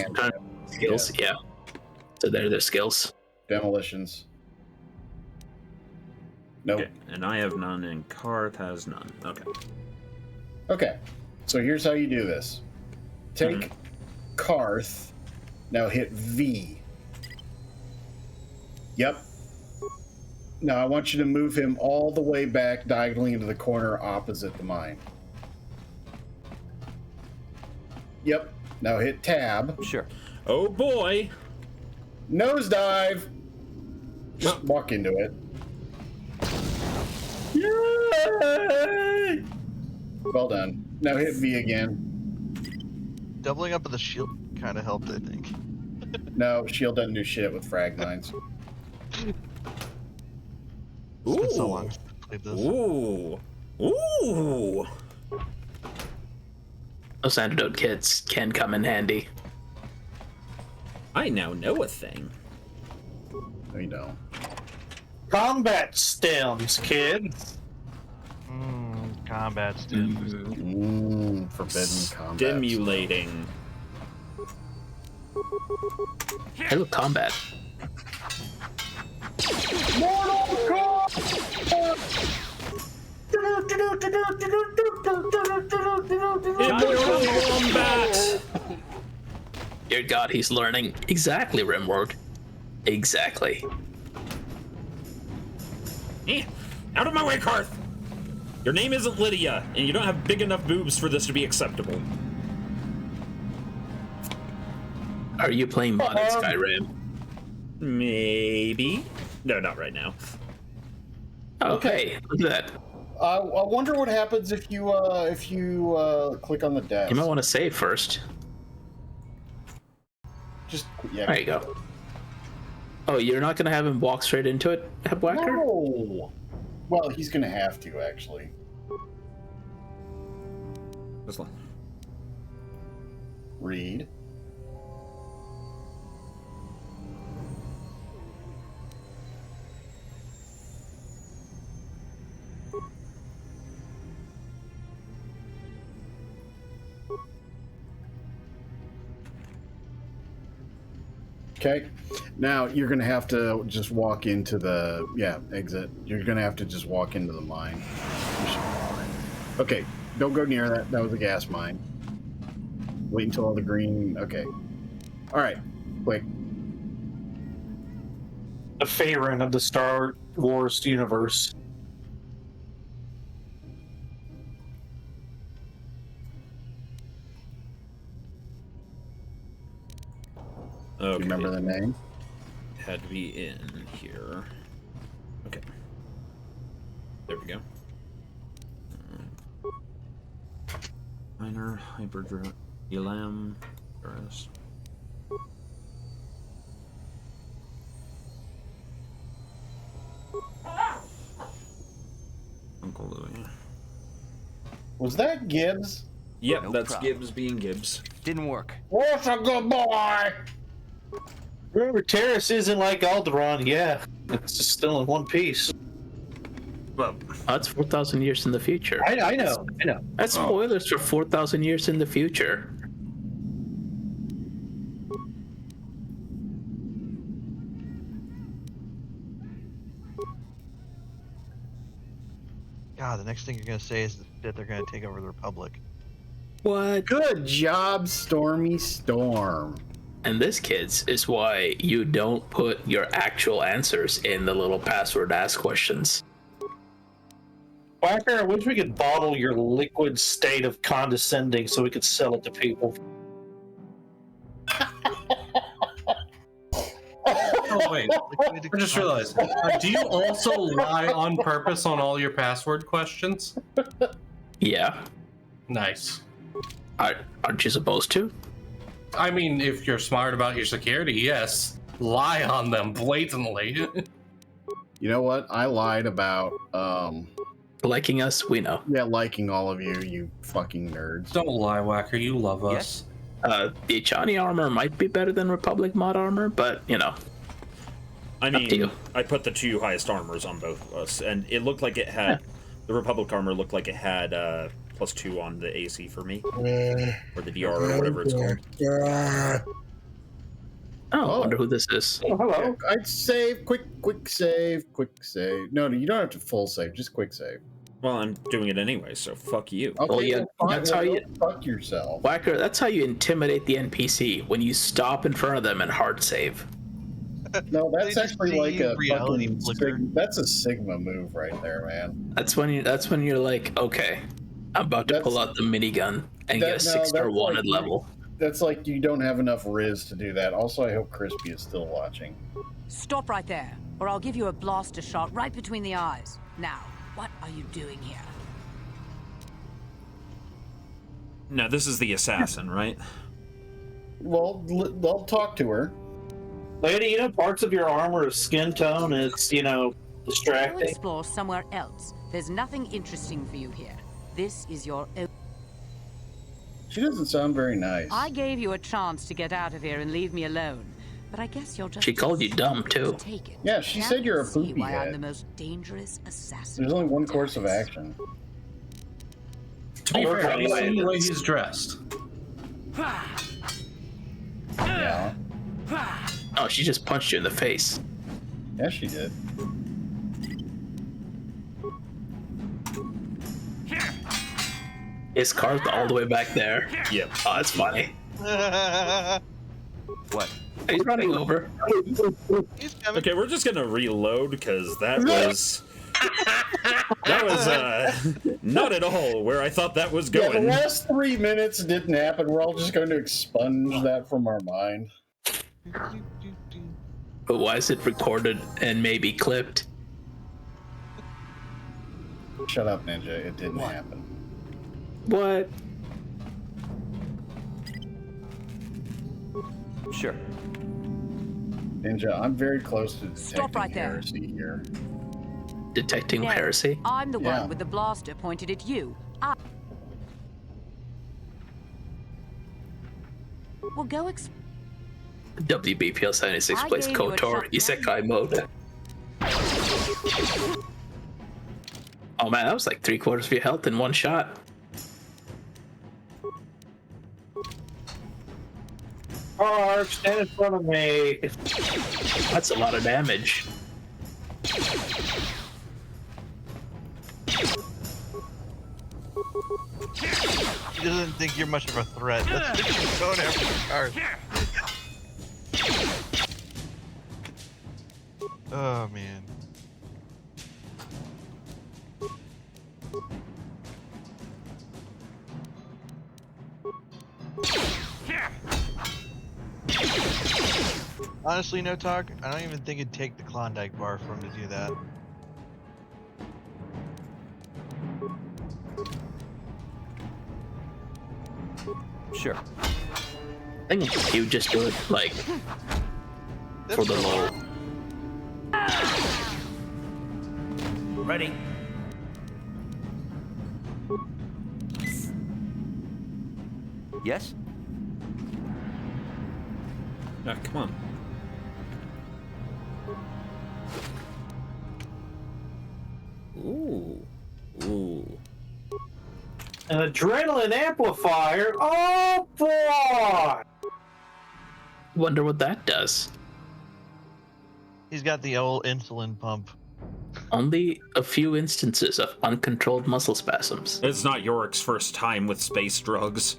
Skills, yeah. So there are the skills. Demolitions. Nope. Okay, and I have none, and Karth has none. Okay. Okay, so here's how you do this. Take Karth, now hit V. Yep. Now I want you to move him all the way back diagonally into the corner opposite the mine. Yep. Now hit Tab. Sure. Oh boy! Nosedive! Just walk into it. Yay! Well done. Now hit V again. Doubling up of the shield kind of helped, I think. No, shield doesn't do shit with frag mines. It's been so long since I played this. Ooh! Ooh! Those antidote kits can come in handy. I now know a thing. No, you don't. Combat stems, kids. Combat stems. Forbidden combat. Stimulating. Hello, combat. Mortal Kombat! Dear God, he's learning. Exactly, Rimworld. Exactly. Out of my way, Karth! Your name isn't Lydia, and you don't have big enough boobs for this to be acceptable. Are you playing modded Skyrim? Maybe. No, not right now. Okay, look at that. I wonder what happens if you click on the desk. You might want to save first. Just yeah. There you go. Oh, you're not gonna have him walk straight into it, Whacker? No. Well, he's gonna have to actually. This one. Read. Okay. Now you're gonna have to just walk into the exit. You're gonna have to just walk into the mine. You should be fine. Okay. Don't go near that. That was a gas mine. Wait until all the green. Okay. All right. Quick. The Faerun of the Star Wars universe. Okay. Do you remember the name? Had to be in here. Okay. There we go. Minor, hyperdrive, Elam, Paris. Uncle Louie. Was that Gibbs? Yep, No that's problem. Gibbs being Gibbs. Didn't work. What's a good boy? Remember, Terrace isn't like Alderaan. Yeah, it's just still in one piece. Well, that's 4,000 years in the future. I know. That's spoilers for 4,000 years in the future. God, the next thing you're gonna say is that they're gonna take over the Republic. What? Good job, Stormy Storm. And this, kids, is why you don't put your actual answers in the little password ask questions. Whacker, I wish we could bottle your liquid state of condescending so we could sell it to people. Oh, wait. I just realized. Do you also lie on purpose on all your password questions? Yeah. Nice. Aren't you supposed to? I mean, if you're smart about your security, yes. Lie on them blatantly. You know what? I lied about liking us. We know. Yeah, liking all of you, you fucking nerds. Don't lie, Whacker. You love us. The Chani armor might be better than Republic mod armor, but you know. I mean, I put the 2 highest armors on both of us, and it looked like it had the Republic armor looked like it had +2 on the AC for me, or the DR or whatever it's called. Oh, I wonder who this is. Oh, hello. I'd save, quick save. No, you don't have to full save, just quick save. Well, I'm doing it anyway, so fuck you. Okay, Well, yeah, that's how you fuck yourself. Whacker, that's how you intimidate the NPC, when you stop in front of them and hard save. No, that's actually like a reality fucking that's a Sigma move right there, man. That's when you're like, okay, I'm about to pull out the minigun and get a 6-star wanted level. That's like you don't have enough Riz to do that. Also, I hope Crispy is still watching. Stop right there, or I'll give you a blaster shot right between the eyes. Now, what are you doing here? No, this is the assassin, right? Well, I'll talk to her. Lady, you know, parts of your armor is skin tone, and it's, you know, Go distracting. explore somewhere else. There's nothing interesting for you here. This is your own. She doesn't sound very nice. I gave you a chance to get out of here and leave me alone, but I guess you're just. She called you dumb too. Take it. Yeah, she Now said you're a you see poopy why I'm the head. most dangerous assassin. There's only one course of action. To be fair, have you seen the way he's dressed? Yeah. Oh, she just punched you in the face. Yeah, she did. His car's all the way back there. Yep. Oh, that's funny. What? He's running over. Okay, we're just gonna reload because that was not at all where I thought that was Yeah, the going. last 3 minutes didn't happen. We're all just going to expunge that from our mind. But why is it recorded and maybe clipped? Shut up, Ninja. It didn't happen. What? Sure. Ninja, I'm very close to detecting Stop right there. heresy here. Detecting Then, heresy? I'm the Yeah. one with the blaster pointed at you. Well, go WBPL 76 I plays gave you a KOTOR shot. Isekai mode. Oh man, that was like 3/4 of your health in one shot. Car, stand in front of me. That's a lot of damage. He doesn't think you're much of a threat. That's what you're going after the cars. Oh man. Honestly, no talk. I don't even think it'd take the Klondike bar for him to do that. Sure. I think he would just do it like for the low. Ready. Yes? Come on. Ooh. Ooh. An adrenaline amplifier? Oh boy! Wonder what that does. He's got the old insulin pump. Only a few instances of uncontrolled muscle spasms. It's not Yorick's first time with space drugs.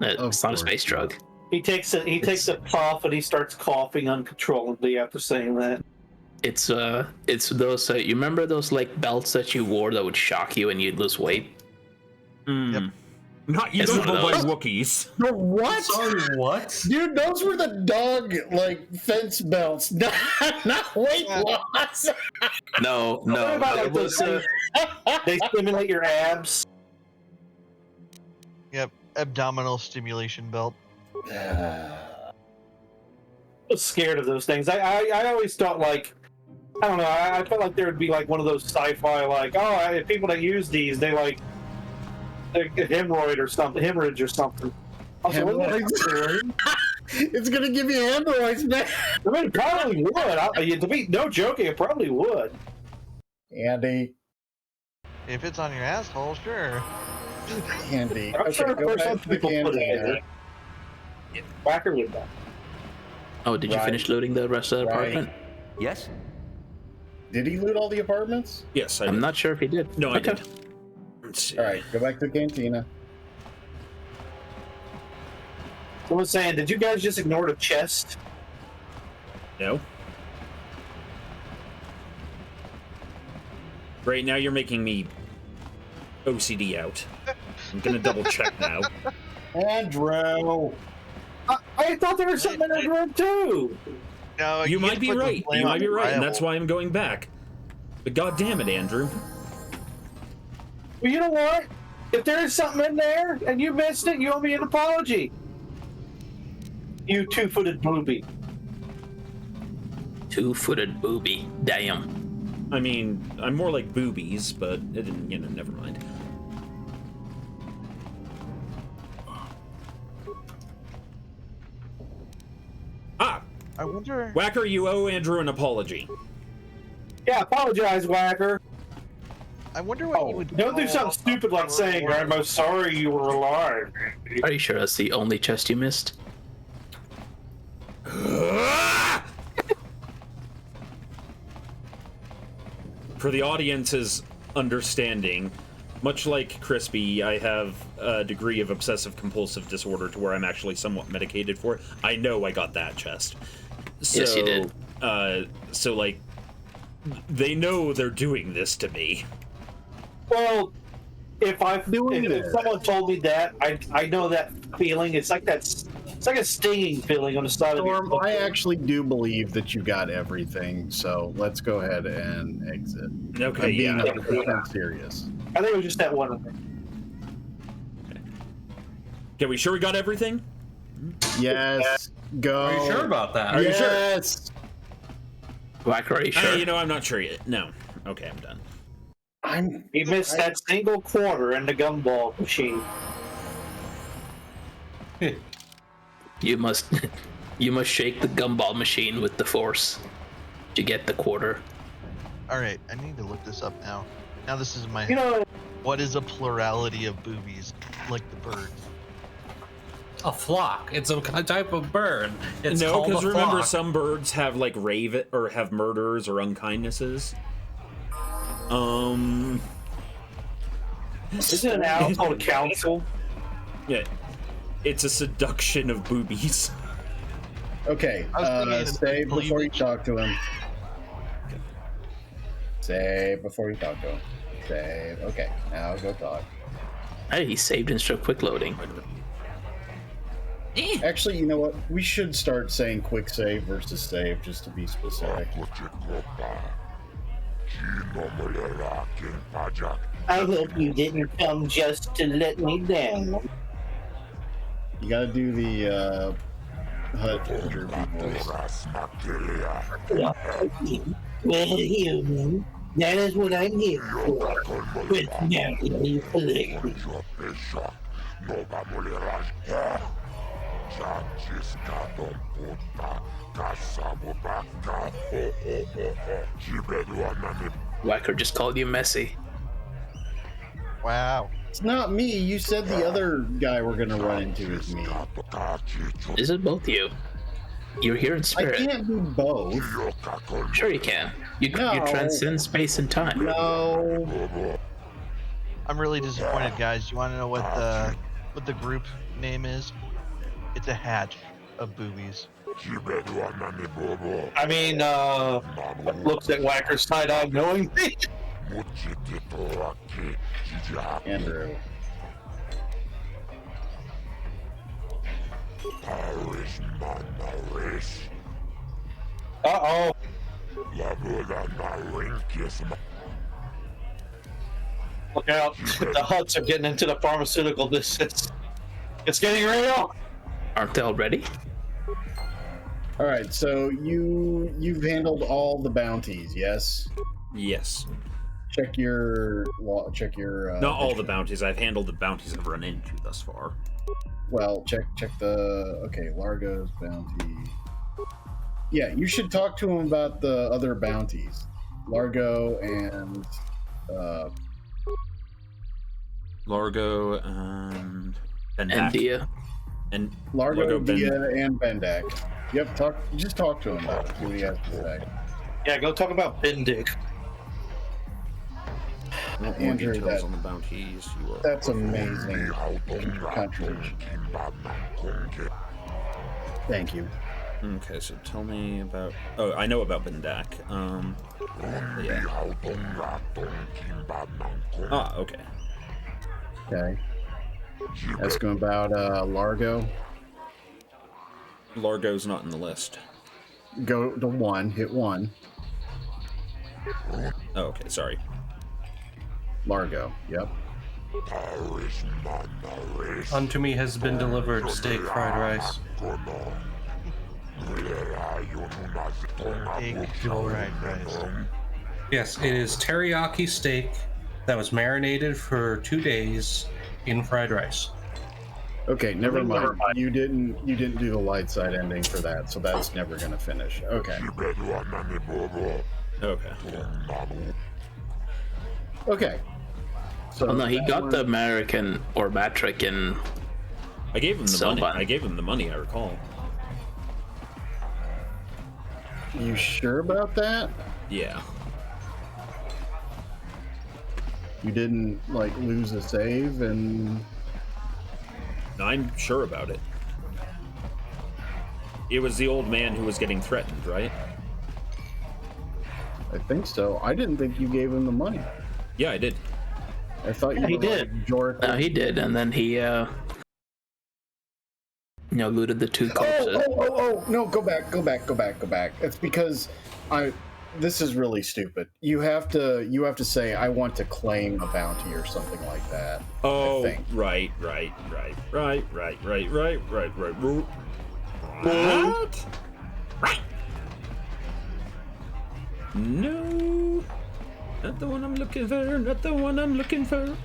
It's not a space drug. He takes a puff and he starts coughing uncontrollably after saying that. It's those you remember those like belts that you wore that would shock you and you'd lose weight? Yep. Not usable by Wookiees. No, what? Sorry, what? Dude, those were the dog like fence belts, not weight loss. No. What about like those, they stimulate your abs. Yep, abdominal stimulation belt. I was scared of those things. I always thought like, I don't know, I felt like there would be like one of those sci-fi like, people that use these, they like get hemorrhoid or something, hemorrhage or something. Hemorrhoids? It's gonna give you hemorrhoids, man. I mean, it probably would. To be no joking, it probably would. Andy. If it's on your asshole, sure. Andy. I'm sure go some back to the people put it in cantina. there. Whacker would know. Oh, did you finish looting the rest of the apartment? Yes. Did he loot all the apartments? Yes, I'm not sure if he did. No, I did. All right, go back to the cantina. Someone's saying, did you guys just ignore the chest? No. Right now you're making me OCD out. I'm gonna double check now. Andrew! I thought there was something in that room too! No, You might can't be put the right. flame You might on be the right, and Bible. that's why I'm going back. But god damn it, Andrew. Well, you know what? If there is something in there and you missed it, you owe me an apology. You two-footed booby. Two-footed booby. Damn. I mean, I'm more like boobies, but it didn't, never mind. I wonder. Whacker, you owe Andrew an apology. Yeah, apologize, Whacker. I wonder what you would. Don't do something stupid like saying, I'm sorry you were alive. Are you sure that's the only chest you missed? For the audience's understanding, much like Crispy, I have a degree of obsessive-compulsive disorder to where I'm actually somewhat medicated for it. I know I got that chest. So, yes, you did. So, like, they know they're doing this to me. Well, if someone told me that, I know that feeling. It's like it's like a stinging feeling on the side of your Storm, I actually do believe that you got everything, so let's go ahead and exit. Okay, I'm being yeah. 100% serious. I think it was just that one. Okay, we sure we got everything? Yes. Go. Are you sure about that? Are you sure? Yes. Whacker, are you sure? I'm not sure yet. No. Okay, I'm done. He missed that single quarter in the gumball machine. You must shake the gumball machine with the force to get the quarter. All right, I need to look this up now. Now this is my. You know, what is a plurality of boobies? Like the bird. a flock. It's a type of bird. It's no, called a because remember, flock. some birds have like raven or have murders or unkindnesses. Isn't it an owl called a council? Yeah, it's a seduction of boobies. Okay, say before you talk to him. Say before you talk to him. Say, okay, now go talk. Hey, he saved in so quick loading. Actually, you know what? We should start saying quick save versus save just to be specific. I hope you didn't come just to let me down. You gotta do the hut derby voice. Well, human, that is what I'm here for. But now you play. Whacker just called you messy. Wow. It's not me. You said the other guy we're gonna run into is me. This is both you. You're here in spirit. I can't do both. Sure you can. You transcend space and time. No. I'm really disappointed, guys. You want to know what the group name is? It's a hatch of boobies. I mean, looks at Whacker's side-eye knowingly. Andrew. Uh-oh. Look out. The huts are getting into the pharmaceutical distance. It's getting real. Aren't they already? All right, so you've handled all the bounties, yes? Yes. Check your Not all the bounties. I've handled the bounties I've run into thus far. Well, check the Largo's bounty. Yeah, you should talk to him about the other bounties. Largo and Largo and Dia. And Largo, Dia, and Bendak. Yep, just talk to him about it. See what he has to say. Yeah, go talk about Bendik. Andrew, details on the bounties. That's amazing contribution. Thank you. Okay, so tell me about. Oh, I know about Bendak. Yeah. Ah, okay. Okay. Asking about Largo. Largo's not in the list. Go to 1. Hit 1. Oh, okay. Sorry. Largo. Yep. Unto me has been delivered steak fried rice. Yes, it is teriyaki steak that was marinated for 2 days in fried rice. Okay, never mind. You didn't do the light side ending for that, so that's never gonna finish. Okay. Okay. Okay. So no, he got the American or Batrick in. I gave him the money. Selban. I gave him the money. I recall. You sure about that? Yeah. You didn't like lose a save and. No, I'm sure about it. It was the old man who was getting threatened, right? I think so. I didn't think you gave him the money. Yeah, I did. I thought you He were did. Like, Jordan. No, he did, and then he looted the 2 corpses. Oh! No, go back. It's because this is really stupid. You have to say I want to claim a bounty or something like that. Oh, I think. right. What? Right. No. Not the one I'm looking for. Not the one I'm looking for.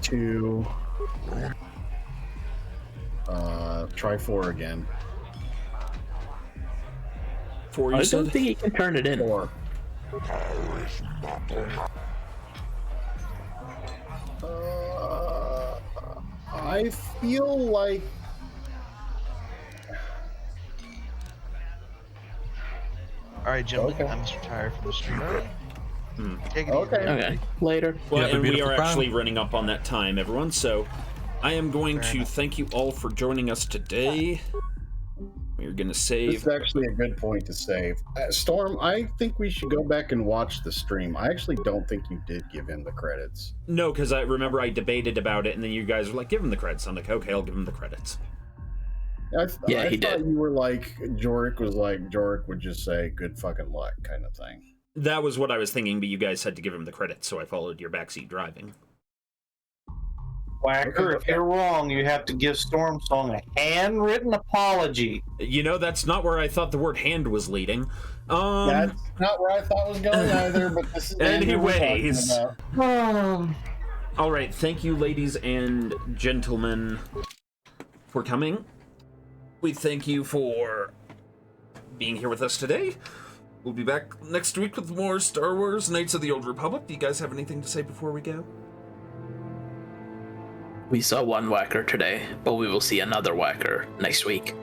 Two. Try 4 again. 4, you I said? don't think he can turn it in. I feel like All right, gentlemen, Okay. I must retire from the stream. Take it Okay. easy. Okay, later. Well, have a and we beautiful are time. actually running up on that time, everyone, so I am going Fair to enough. thank you all for joining us today. We're going to this save... is actually a good point to save. Storm, I think we should go back and watch the stream. I actually don't think you did give him the credits. No, because I remember I debated about it, and then you guys were like, give him the credits. I'm like, okay, I'll give him the credits. I he thought did. you were like, Jorik would just say, good fucking luck kind of thing. That was what I was thinking, but you guys had to give him the credits, so I followed your backseat driving. Whacker, if you're wrong, you have to give Stormsong a handwritten apology. You know, that's not where I thought the word hand was leading. That's not where I thought it was going either, but this is anyways. about. All right, thank you, ladies and gentlemen, for coming. We thank you for being here with us today. We'll be back next week with more Star Wars Knights of the Old Republic. Do you guys have anything to say before we go? We saw one whacker today, but we will see another whacker next week.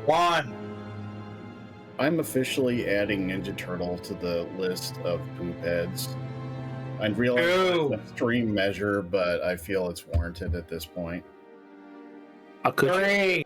One. I'm officially adding Ninja Turtle to the list of poop heads. I realize it's an extreme measure, but I feel it's warranted at this point. How could you?